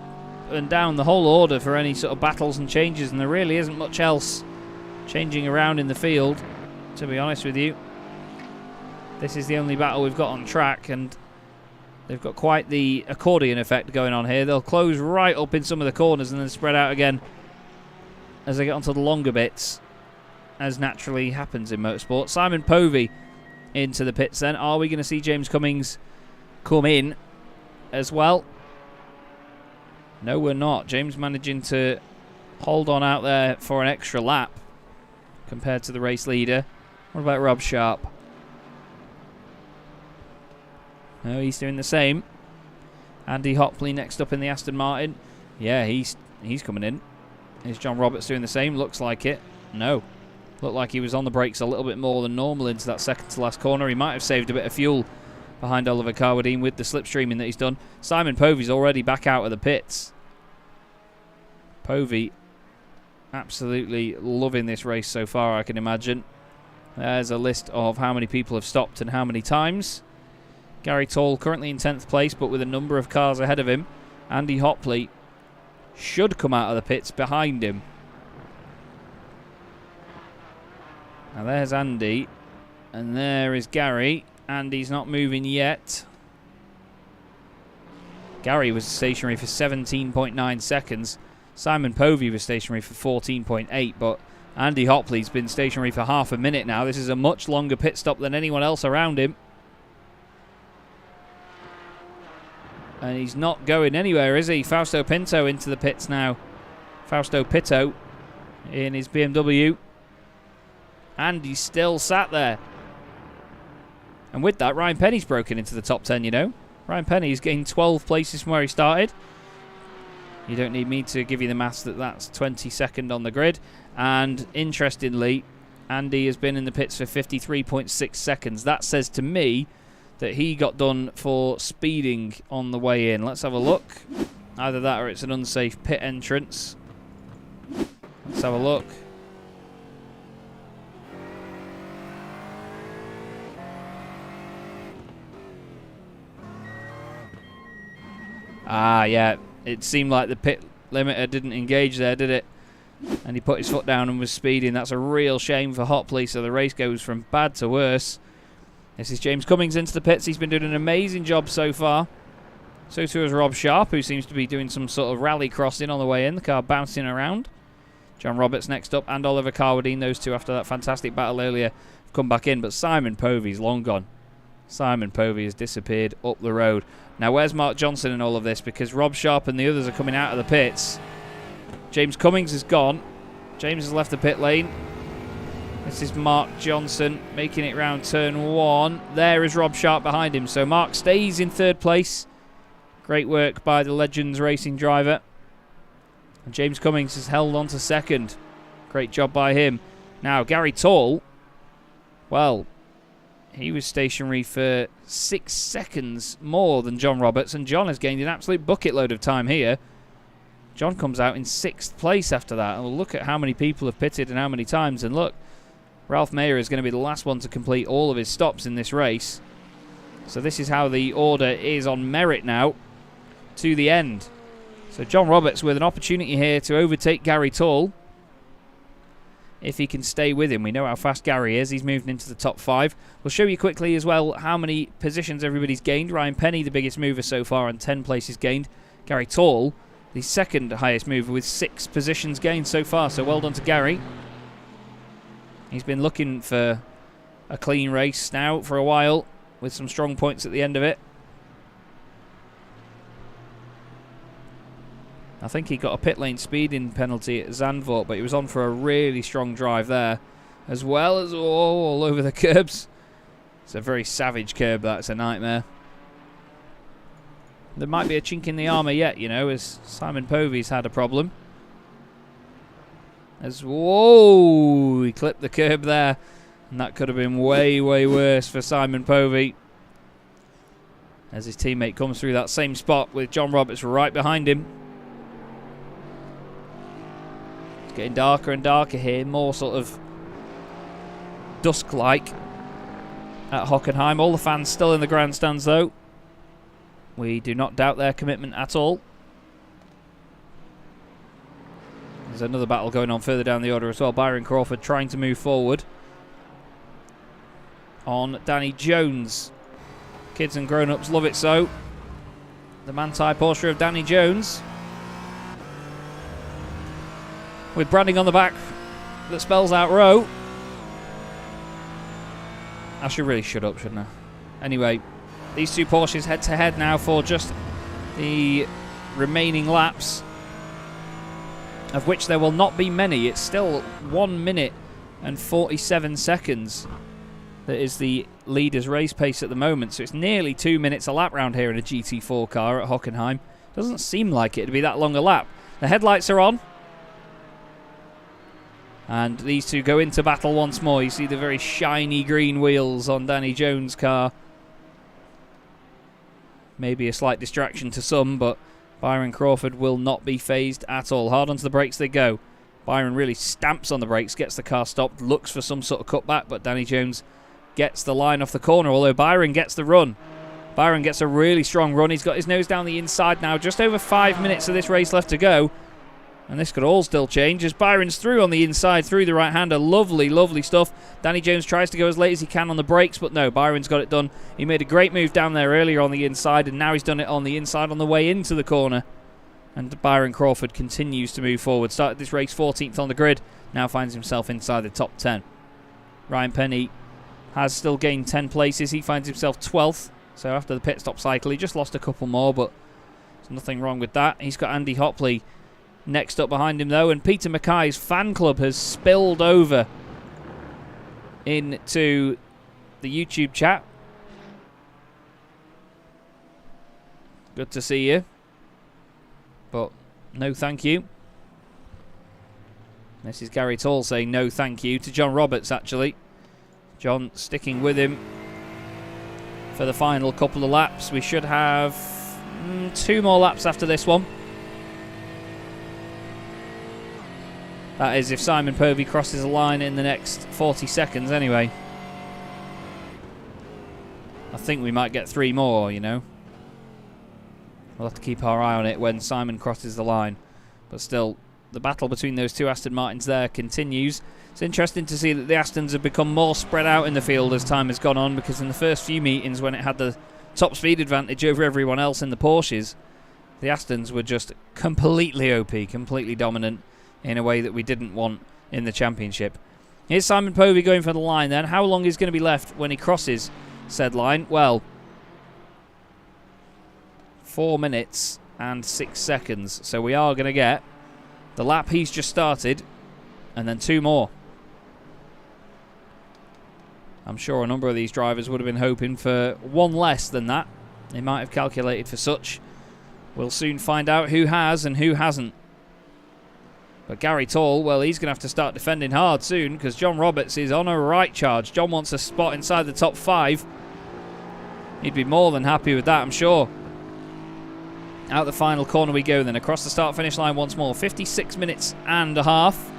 and down the whole order for any sort of battles and changes, and there really isn't much else changing around in the field, to be honest with you. This is the only battle we've got on track, and they've got quite the accordion effect going on here. They'll close right up in some of the corners and then spread out again as they get onto the longer bits, as naturally happens in motorsport. Simon Povey into the pits then. Are we going to see James Cummings come in as well? No, we're not. James managing to hold on out there for an extra lap compared to the race leader. What about Rob Sharp? No, he's doing the same. Andy Hopley next up in the Aston Martin. Yeah, he's coming in. Is John Roberts doing the same? Looks like it. No. Looked like he was on the brakes a little bit more than normal into that second to last corner. He might have saved a bit of fuel behind Oliver Carwadine with the slipstreaming that he's done. Simon Povey's already back out of the pits. Povey absolutely loving this race so far, I can imagine. There's a list of how many people have stopped and how many times. Gary Toll currently in 10th place, but with a number of cars ahead of him. Andy Hopley should come out of the pits behind him. Now there's Andy, and there is Gary. Andy's not moving yet. Gary was stationary for 17.9 seconds. Simon Povey was stationary for 14.8, but Andy Hopley's been stationary for half a minute now. This is a much longer pit stop than anyone else around him. And he's not going anywhere, is he? Fausto Pinto into the pits now. Fausto Pinto in his BMW. And he's still sat there. And with that, Ryan Penny's broken into the top 10, you know. Ryan Penny's gained 12 places from where he started. You don't need me to give you the maths that's 22nd on the grid. And interestingly, Andy has been in the pits for 53.6 seconds. That says to me that he got done for speeding on the way in. Let's have a look. Either that or it's an unsafe pit entrance. Let's have a look. Ah, yeah. It seemed like the pit limiter didn't engage there, did it? And he put his foot down and was speeding. That's a real shame for Hopley, so the race goes from bad to worse. This is James Cummings into the pits. He's been doing an amazing job so far. So too is Rob Sharp, who seems to be doing some sort of rally crossing on the way in. The car bouncing around. John Roberts next up and Oliver Carwadine, those two after that fantastic battle earlier come back in, but Simon Povey's long gone. Simon Povey has disappeared up the road. Now, where's Mark Johnson in all of this? Because Rob Sharp and the others are coming out of the pits. James Cummings is gone. James has left the pit lane. This is Mark Johnson making it round turn 1. There is Rob Sharp behind him. So Mark stays in 3rd place. Great work by the Legends Racing driver. And James Cummings has held on to 2nd. Great job by him. Now, Gary Tall, well, he was stationary for 6 seconds more than John Roberts, and John has gained an absolute bucket load of time here. John comes out in 6th place after that. And we'll look at how many people have pitted and how many times. And look, Ralph Mayer is going to be the last one to complete all of his stops in this race. So this is how the order is on merit now to the end. So John Roberts with an opportunity here to overtake Gary Tall. If he can stay with him. We know how fast Gary is. He's moved into the top 5. We'll show you quickly as well how many positions everybody's gained. Ryan Penny, the biggest mover so far, and 10 places gained. Gary Tall, the 2nd highest mover with 6 positions gained so far. So well done to Gary. He's been looking for a clean race now for a while, with some strong points at the end of it. I think he got a pit lane speeding penalty at Zandvoort, but he was on for a really strong drive there, as well as all over the curbs. It's a very savage curb, that's a nightmare. There might be a chink in the armour yet, you know, as Simon Povey's had a problem. As, whoa, he clipped the curb there, and that could have been way, way worse for Simon Povey. As his teammate comes through that same spot with John Roberts right behind him. Getting darker and darker here, more sort of dusk-like at Hockenheim. All the fans still in the grandstands though. We do not doubt their commitment at all. There's another battle going on further down the order as well. Byron Crawford trying to move forward on Danny Jones. Kids and grown-ups love it so. The Manthey Porsche of Danny Jones, with branding on the back that spells out row. I should really shut up, shouldn't I? Anyway, these two Porsches head-to-head now for just the remaining laps, of which there will not be many. It's still 1 minute and 47 seconds. That is the leader's race pace at the moment, so it's nearly 2 minutes a lap round here in a GT4 car at Hockenheim. Doesn't seem like it to be that long a lap. The headlights are on. And these two go into battle once more. You see the very shiny green wheels on Danny Jones' car. Maybe a slight distraction to some, but Byron Crawford will not be phased at all. Hard onto the brakes they go. Byron really stamps on the brakes, gets the car stopped, looks for some sort of cutback, but Danny Jones gets the line off the corner, although Byron gets the run. Byron gets a really strong run. He's got his nose down the inside now. Just over 5 minutes of this race left to go. And this could all still change as Byron's through on the inside, through the right-hander. Lovely, lovely stuff. Danny Jones tries to go as late as he can on the brakes, but no, Byron's got it done. He made a great move down there earlier on the inside, and now he's done it on the inside on the way into the corner. And Byron Crawford continues to move forward. Started this race 14th on the grid, now finds himself inside the top 10. Ryan Penny has still gained 10 places. He finds himself 12th. So after the pit stop cycle, he just lost a couple more, but there's nothing wrong with that. He's got Andy Hopley next up behind him though, and Peter Mackay's fan club has spilled over into the YouTube chat. Good to see you, but no thank you. This is Gary Tall saying no thank you to John Roberts, actually. John sticking with him for the final couple of laps. We should have 2 more laps after this one. That is if Simon Povey crosses the line in the next 40 seconds anyway. I think we might get 3 more, you know. We'll have to keep our eye on it when Simon crosses the line. But still, the battle between those two Aston Martins there continues. It's interesting to see that the Astons have become more spread out in the field as time has gone on, because in the first few meetings when it had the top speed advantage over everyone else in the Porsches, the Astons were just completely OP, completely dominant in a way that we didn't want in the championship. Here's Simon Povey going for the line then. How long is going to be left when he crosses said line? Well, 4 minutes and 6 seconds. So we are going to get the lap he's just started and then 2 more. I'm sure a number of these drivers would have been hoping for 1 less than that. They might have calculated for such. We'll soon find out who has and who hasn't. But Gary Tall, well, he's going to have to start defending hard soon because John Roberts is on a right charge. John wants a spot inside the top 5. He'd be more than happy with that, I'm sure. Out the final corner we go then. Across the start-finish line once more. 56 minutes and a half.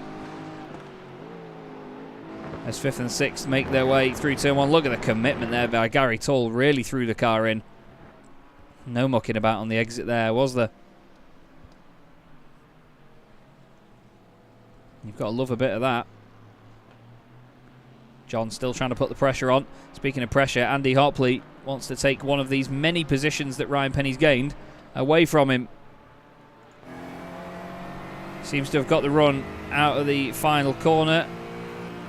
As 5th and 6th make their way through turn 1. Look at the commitment there by Gary Tall. Really threw the car in. No mucking about on the exit there, was there? You've got to love a bit of that. John still trying to put the pressure on. Speaking of pressure, Andy Hopley wants to take one of these many positions that Ryan Penny's gained away from him. Seems to have got the run out of the final corner.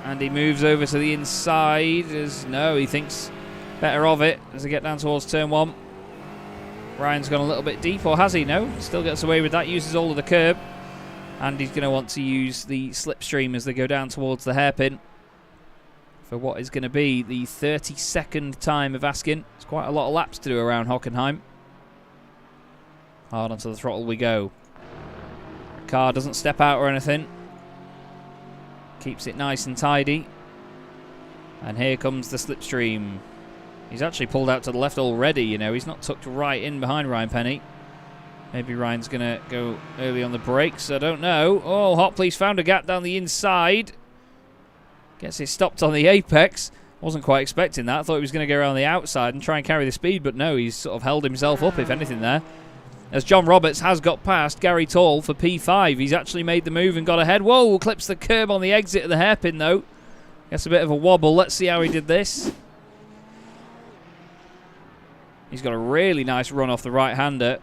And he moves over to the inside. No, he thinks better of it as they get down towards turn 1. Ryan's gone a little bit deep, or has he? No, still gets away with that. Uses all of the curb. And he's going to want to use the slipstream as they go down towards the hairpin for what is going to be the 32nd time of asking. It's quite a lot of laps to do around Hockenheim. Hard onto the throttle we go. Car doesn't step out or anything. Keeps it nice and tidy. And here comes the slipstream. He's actually pulled out to the left already, you know. He's not tucked right in behind Ryan Penny. Maybe Ryan's going to go early on the brakes. I don't know. Oh, Hopley's found a gap down the inside. Gets it stopped on the apex. Wasn't quite expecting that. I thought he was going to go around the outside and try and carry the speed, but no, he's sort of held himself up, if anything, there. As John Roberts has got past Gary Tall for P5. He's actually made the move and got ahead. Whoa, clips the curb on the exit of the hairpin, though. Gets a bit of a wobble. Let's see how he did this. He's got a really nice run off the right-hander.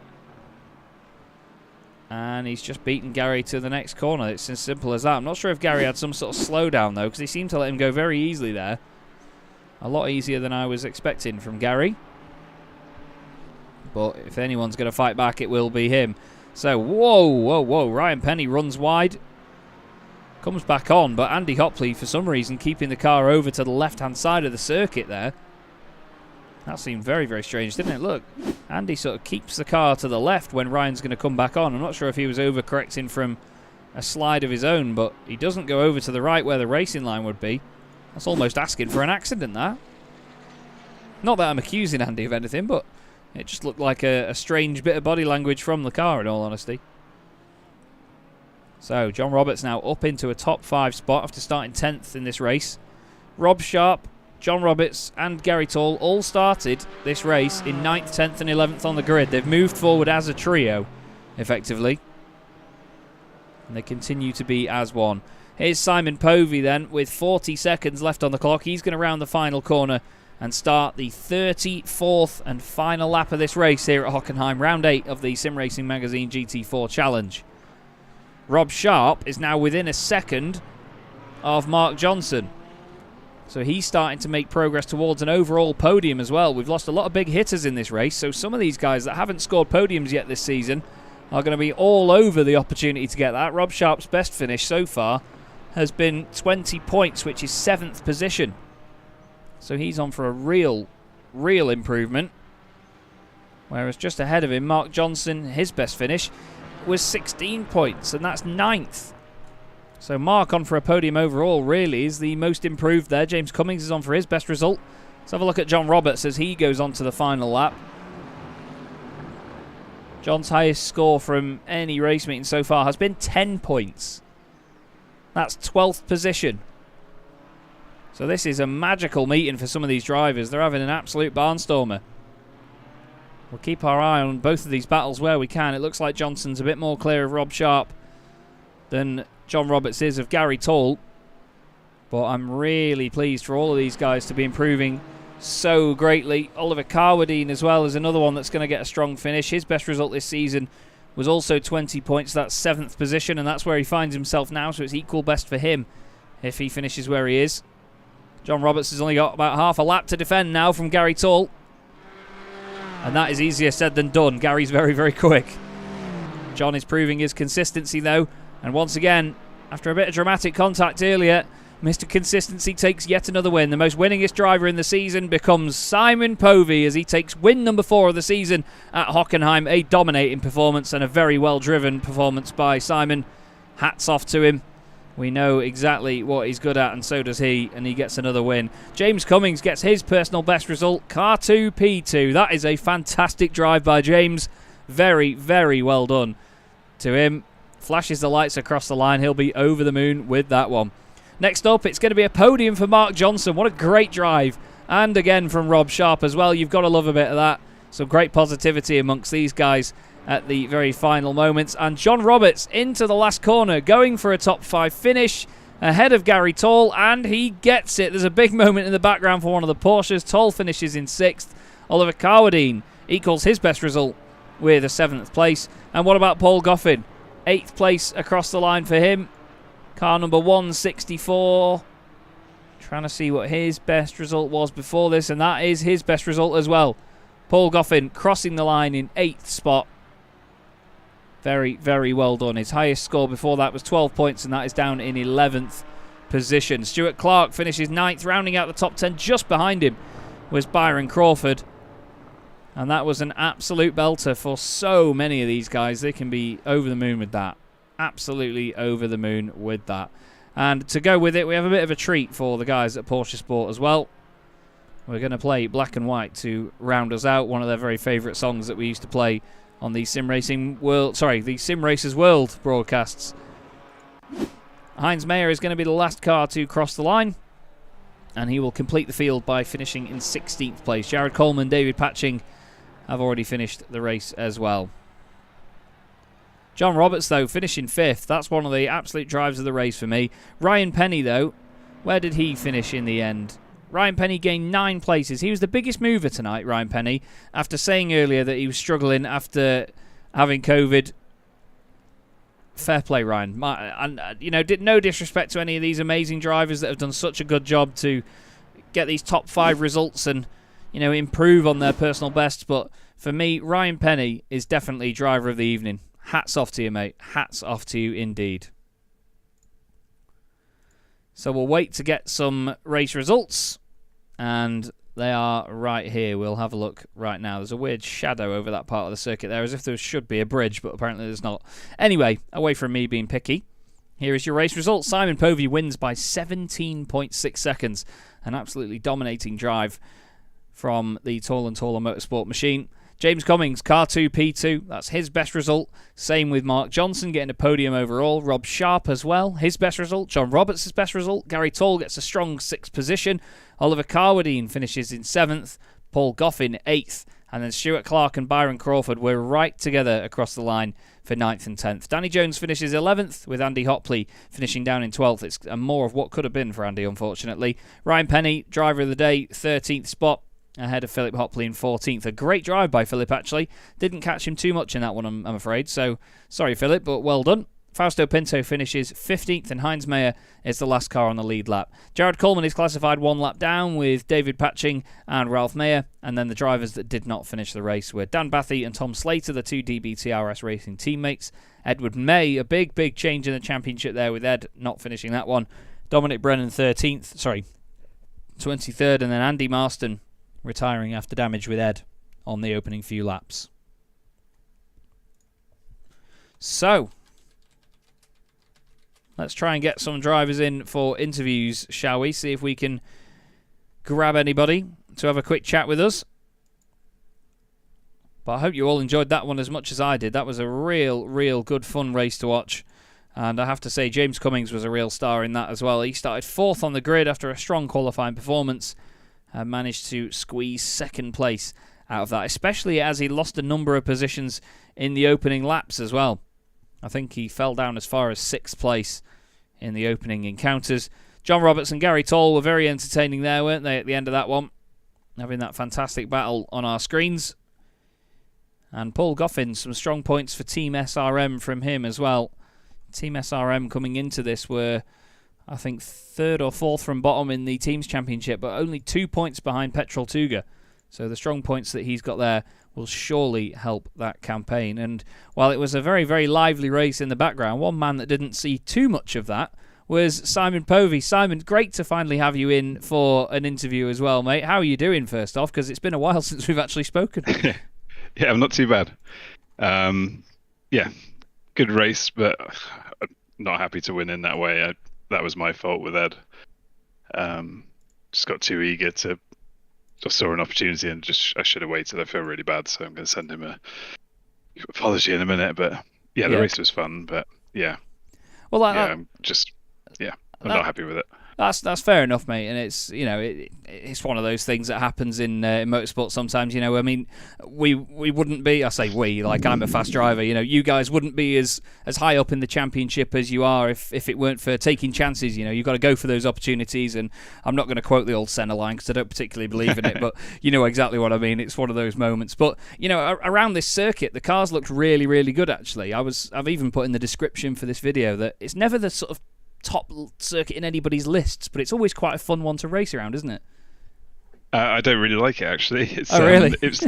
And he's just beaten Gary to the next corner. It's as simple as that. I'm not sure if Gary had some sort of slowdown, though, because he seemed to let him go very easily there. A lot easier than I was expecting from Gary. But if anyone's going to fight back, it will be him. So, whoa. Ryan Penny runs wide. Comes back on, but Andy Hopley, for some reason, keeping the car over to the left-hand side of the circuit there. That seemed very, very strange, didn't it? Look, Andy sort of keeps the car to the left when Ryan's going to come back on. I'm not sure if he was overcorrecting from a slide of his own, but he doesn't go over to the right where the racing line would be. That's almost asking for an accident, that. Not that I'm accusing Andy of anything, but it just looked like a strange bit of body language from the car, in all honesty. So, John Roberts now up into a top 5 spot after starting 10th in this race. Rob Sharp, John Roberts and Gary Tall all started this race in 9th, 10th and 11th on the grid. They've moved forward as a trio, effectively. And they continue to be as one. Here's Simon Povey then with 40 seconds left on the clock. He's going to round the final corner and start the 34th and final lap of this race here at Hockenheim. Round 8 of the Sim Racing Magazine GT4 Challenge. Rob Sharp is now within a second of Mark Johnson. So he's starting to make progress towards an overall podium as well. We've lost a lot of big hitters in this race, so some of these guys that haven't scored podiums yet this season are going to be all over the opportunity to get that. Rob Sharp's best finish so far has been 20 points, which is 7th position. So he's on for a real improvement. Whereas just ahead of him, Mark Johnson, his best finish was 16 points, and that's 9th. So Mark on for a podium overall really is the most improved there. James Cummings is on for his best result. Let's have a look at John Roberts as he goes on to the final lap. John's highest score from any race meeting so far has been 10 points. That's 12th position. So this is a magical meeting for some of these drivers. They're having an absolute barnstormer. We'll keep our eye on both of these battles where we can. It looks like Johnson's a bit more clear of Rob Sharp than John Roberts is of Gary Tall. But I'm really pleased for all of these guys to be improving so greatly. Oliver Carwadine as well is another one that's going to get a strong finish. His best result this season was also 20 points. That's 7th position, and that's where he finds himself now, so it's equal best for him if he finishes where he is. John Roberts has only got about half a lap to defend now from Gary Tall. And that is easier said than done. Gary's very, very quick. John is proving his consistency though. And once again, after a bit of dramatic contact earlier, Mr. Consistency takes yet another win. The most winningest driver in the season becomes Simon Povey as he takes win number 4 of the season at Hockenheim. A dominating performance and a very well-driven performance by Simon. Hats off to him. We know exactly what he's good at, and so does he, and he gets another win. James Cummings gets his personal best result, car 2, P2. That is a fantastic drive by James. Very, very well done to him. Flashes the lights across the line. He'll be over the moon with that one. Next up, it's going to be a podium for Mark Johnson. What a great drive. And again from Rob Sharp as well. You've got to love a bit of that. Some great positivity amongst these guys at the very final moments. And John Roberts into the last corner, going for a top 5 finish ahead of Gary Tall, and he gets it. There's a big moment in the background for one of the Porsches. Tall finishes in 6th. Oliver Carwadine equals his best result with a 7th place. And what about Paul Goffin? 8th place across the line for him. Car number 164. Trying to see what his best result was before this, and that is his best result as well. Paul Goffin crossing the line in 8th spot. Very, very well done. His highest score before that was 12 points, and that is down in 11th position. Stuart Clark finishes 9th, rounding out the top 10. Just behind him was Byron Crawford. And that was an absolute belter for so many of these guys. They can be over the moon with that. Absolutely over the moon with that. And to go with it, we have a bit of a treat for the guys at Porsche Sport as well. We're going to play Black and White to round us out, one of their very favourite songs that we used to play on the Sim Racers World broadcasts. Heinz Mayer is going to be the last car to cross the line, and he will complete the field by finishing in 16th place. Jared Coleman, David Patching have already finished the race as well. John Roberts, though, finishing 5th. That's one of the absolute drives of the race for me. Ryan Penny, though, where did he finish in the end? Ryan Penny gained 9 places. He was the biggest mover tonight, Ryan Penny, after saying earlier that he was struggling after having COVID. Fair play, Ryan. And no disrespect to any of these amazing drivers that have done such a good job to get these top 5 results and, improve on their personal bests. But for me, Ryan Penny is definitely driver of the evening. Hats off to you, mate. Hats off to you indeed. So we'll wait to get some race results, and they are right here. We'll have a look right now. There's a weird shadow over that part of the circuit there, as if there should be a bridge, but apparently there's not. Anyway, away from me being picky, here is your race result. Simon Povey wins by 17.6 seconds. An absolutely dominating drive from the Tall and Taller Motorsport machine. James Cummings, car 2, P2. That's his best result. Same with Mark Johnson, getting a podium overall. Rob Sharp as well, his best result. John Roberts' his best result. Gary Tall gets a strong 6th position. Oliver Carwadine finishes in 7th. Paul Goffin 8th. And then Stuart Clark and Byron Crawford were right together across the line for 9th and 10th. Danny Jones finishes 11th, with Andy Hopley finishing down in 12th. It's more of what could have been for Andy, unfortunately. Ryan Penny, driver of the day, 13th spot, ahead of Philip Hopley in 14th. A great drive by Philip, actually. Didn't catch him too much in that one, I'm afraid. So, sorry, Philip, but well done. Fausto Pinto finishes 15th, and Heinz Mayer is the last car on the lead lap. Jared Coleman is classified 1 lap down with David Patching and Ralph Mayer. And then the drivers that did not finish the race were Dan Bathy and Tom Slater, the 2 DBTRS Racing teammates. Edward May, a big, big change in the championship there with Ed not finishing that one. Dominic Brennan 23rd, and then Andy Marston retiring after damage with Ed on the opening few laps. So, let's try and get some drivers in for interviews, shall we? See if we can grab anybody to have a quick chat with us. But I hope you all enjoyed that one as much as I did. That was a real good fun race to watch. And I have to say, James Cummings was a real star in that as well. He started 4th on the grid after a strong qualifying performance. Managed to squeeze 2nd place out of that, especially as he lost a number of positions in the opening laps as well. I think he fell down as far as 6th place in the opening encounters. John Roberts and Gary Tall were very entertaining there, weren't they, at the end of that one? Having that fantastic battle on our screens. And Paul Goffin, some strong points for Team SRM from him as well. Team SRM coming into this were I think, third or fourth from bottom in the Teams Championship, but only 2 points behind Petrol Tuga. So the strong points that he's got there will surely help that campaign. And while it was a very, very lively race in the background, one man that didn't see too much of that was Simon Povey. Simon, great to finally have you in for an interview as well, mate. How are you doing, first off? Because it's been a while since we've actually spoken. Yeah, I'm not too bad. Yeah, good race, but not happy to win in that way. That was my fault with Ed. Just got too eager to. Just saw an opportunity and I should have waited. I feel really bad, so I'm going to send him a apology in a minute. But yeah, the race was fun, but yeah. Well, I'm not happy with it. That's fair enough, mate. And it's it's one of those things that happens in motorsport sometimes. I mean, we wouldn't be. I say we, like I'm a fast driver. You guys wouldn't be as high up in the championship as you are if it weren't for taking chances. You've got to go for those opportunities. And I'm not going to quote the old Senna line because I don't particularly believe in it, but you know exactly what I mean. It's one of those moments. But around this circuit, the cars looked really, really good. Actually, I've even put in the description for this video that it's never the sort of top circuit in anybody's lists, but it's always quite a fun one to race around, isn't it? I don't really like it, actually. Really? It's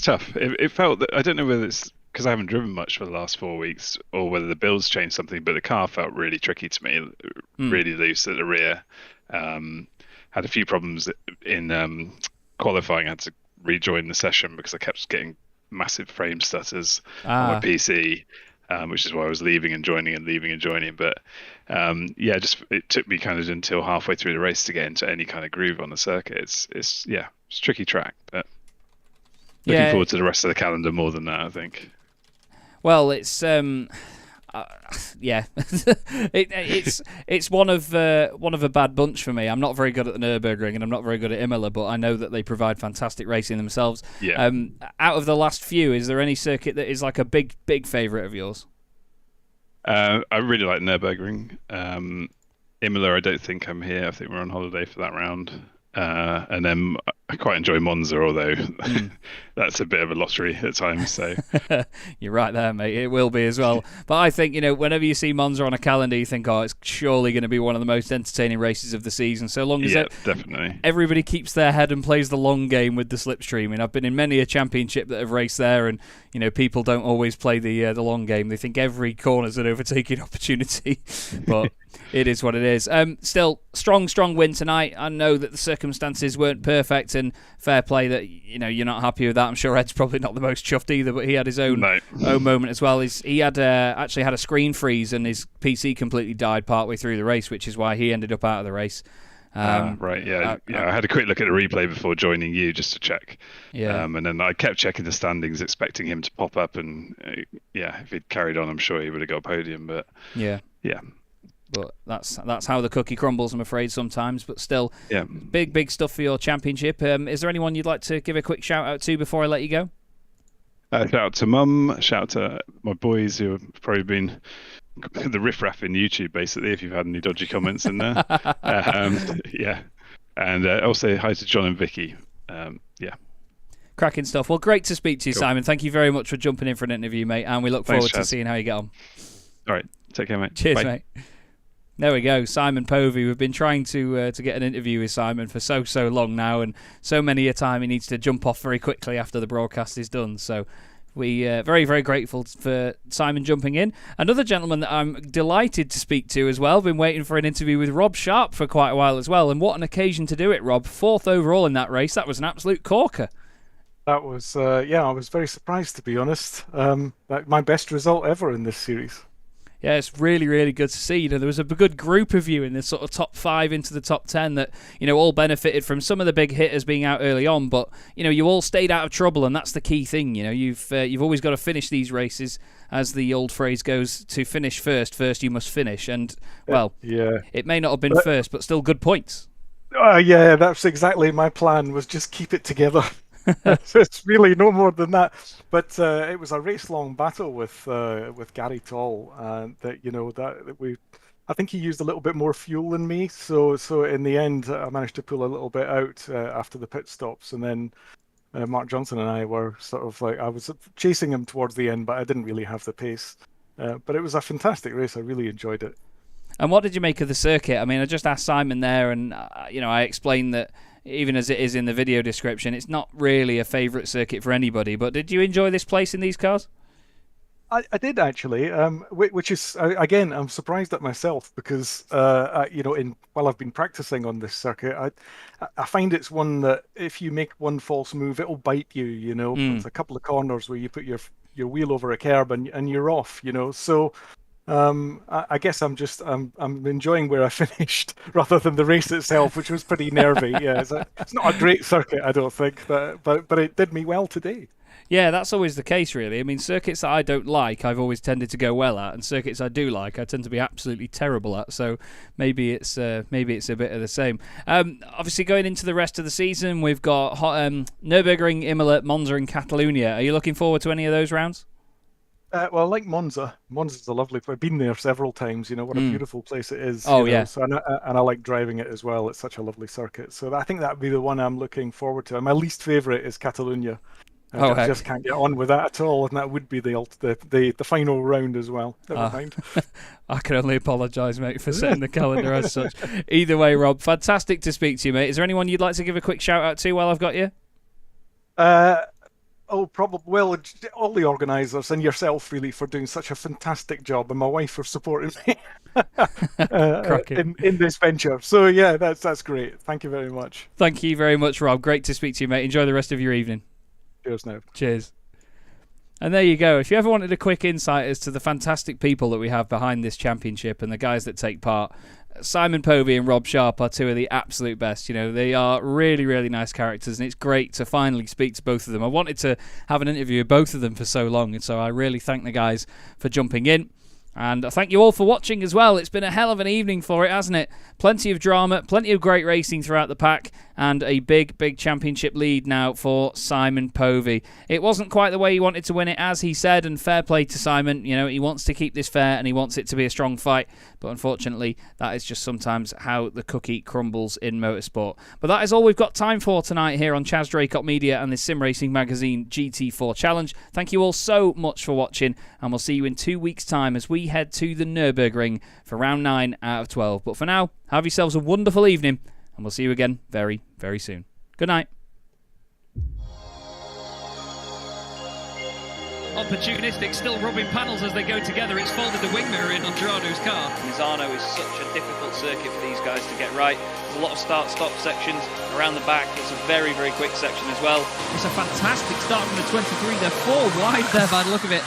tough. It felt that, I don't know whether it's because I haven't driven much for the last 4 weeks or whether the build's changed something, but the car felt really tricky to me, really loose at the rear. Had a few problems in qualifying. I had to rejoin the session because I kept getting massive frame stutters on my PC. Which is why I was leaving and joining and leaving and joining. But it took me kind of until halfway through the race to get into any kind of groove on the circuit. It's a tricky track, but looking forward to the rest of the calendar more than that, I think. Well, it's it's one of a bad bunch for me. I'm not very good at the Nürburgring and I'm not very good at Imola, but I know that they provide fantastic racing themselves. Yeah. Out of the last few, is there any circuit that is like a big favourite of yours? I really like Nürburgring. Imola, I don't think I'm here. I think we're on holiday for that round. And then I quite enjoy Monza, although that's a bit of a lottery at times. So you're right there, mate. It will be as well. But I think whenever you see Monza on a calendar, you think, oh, it's surely going to be one of the most entertaining races of the season. So long as definitely everybody keeps their head and plays the long game with the slipstream. I've been in many a championship that have raced there, and people don't always play the long game. They think every corner's an overtaking opportunity, but it is what it is. Still, strong win tonight. I know that the circumstances weren't perfect, and fair play that you're not happy with that. I'm sure Ed's probably not the most chuffed either, but he had his own moment as well. He had actually had a screen freeze, and his PC completely died partway through the race, which is why he ended up out of the race. I had a quick look at the replay before joining you just to check. And then I kept checking the standings, expecting him to pop up, and if he'd carried on, I'm sure he would have got a podium. But But that's how the cookie crumbles, I'm afraid, sometimes. But still, big stuff for your championship. Is there anyone you'd like to give a quick shout out to before I let you go? Shout out to Mum. Shout out to my boys who have probably been the riffraff in YouTube, basically, if you've had any dodgy comments in there. And also hi to John and Vicky. Cracking stuff. Well, great to speak to you, Simon. Thank you very much for jumping in for an interview, mate. And we look forward to seeing how you get on. All right. Take care, mate. Cheers, Bye. mate. There we go, Simon Povey. We've been trying to get an interview with Simon for so long now, and so many a time he needs to jump off very quickly after the broadcast is done. So we very, very grateful for Simon jumping in. Another gentleman that I'm delighted to speak to as well. Been waiting for an interview with Rob Sharp for quite a while as well, and what an occasion to do it, Rob. 4th overall in that race. That was an absolute corker. That was, I was very surprised, to be honest. My best result ever in this series. Yeah, it's really, really good to see. There was a good group of you in the sort of top 5 into the top 10 that, all benefited from some of the big hitters being out early on, but, you all stayed out of trouble, and that's the key thing. You've always got to finish these races, as the old phrase goes, to finish first you must finish. And, well, it may not have been first, but still good points. That's exactly my plan, was just keep it together. It's really no more than that. But it was a race-long battle with Gary Toll, I think he used a little bit more fuel than me. So in the end, I managed to pull a little bit out after the pit stops, and then Mark Johnson and I were sort of like, I was chasing him towards the end, but I didn't really have the pace. But it was a fantastic race. I really enjoyed it. And what did you make of the circuit? I mean, I just asked Simon there, and I explained that even as it is in the video description, it's not really a favourite circuit for anybody. But did you enjoy this place in these cars? I did actually, which is again, I'm surprised at myself because while I've been practicing on this circuit, I find it's one that if you make one false move, it'll bite you. There's a couple of corners where you put your wheel over a curb and you're off. So I guess I'm enjoying where I finished rather than the race itself, which was pretty nervy. Yeah, it's not a great circuit, I don't think, but it did me well today. Yeah, that's always the case, really. I mean, circuits that I don't like, I've always tended to go well at, and circuits I do like, I tend to be absolutely terrible at. So maybe it's a bit of the same. Obviously, going into the rest of the season, we've got Nürburgring, Imola, Monza, and Catalunya. Are you looking forward to any of those rounds? Well, I like Monza. Monza's a lovely place. I've been there several times. What a beautiful place it is. Oh, yeah. So, and I like driving it as well. It's such a lovely circuit. So I think that would be the one I'm looking forward to. My least favourite is Catalunya. I just can't get on with that at all, and that would be the final round as well. Never mind. I can only apologise, mate, for setting the calendar as such. Either way, Rob, fantastic to speak to you, mate. Is there anyone you'd like to give a quick shout out to while I've got you? Probably. Well, all the organisers and yourself, really, for doing such a fantastic job, and my wife for supporting me in this venture. So yeah, that's great. Thank you very much. Thank you very much, Rob. Great to speak to you, mate. Enjoy the rest of your evening. Cheers now. Cheers. And there you go. If you ever wanted a quick insight as to the fantastic people that we have behind this championship and the guys that take part, Simon Povey and Rob Sharp are two of the absolute best. They are really, really nice characters, and it's great to finally speak to both of them. I wanted to have an interview with both of them for so long, and so I really thank the guys for jumping in. And I thank you all for watching as well. It's been a hell of an evening for it, hasn't it? Plenty of drama, plenty of great racing throughout the pack, and a big, big championship lead now for Simon Povey. It wasn't quite the way he wanted to win it, as he said, and fair play to Simon. He wants to keep this fair, and he wants it to be a strong fight. But unfortunately, that is just sometimes how the cookie crumbles in motorsport. But that is all we've got time for tonight here on Chaz Draycott Media and this Sim Racing Magazine GT4 Challenge. Thank you all so much for watching, and we'll see you in 2 weeks' time as we head to the Nürburgring for round 9 out of 12. But for now, have yourselves a wonderful evening, and we'll see you again very, very soon. Good night. Opportunistic, still rubbing panels as they go together. It's folded the wing mirror in on Gerardo's car. Misano is such a difficult circuit for these guys to get right. There's a lot of start-stop sections around the back. It's a very, very quick section as well. It's a fantastic start from the 23. They're 4 wide there by the look of it.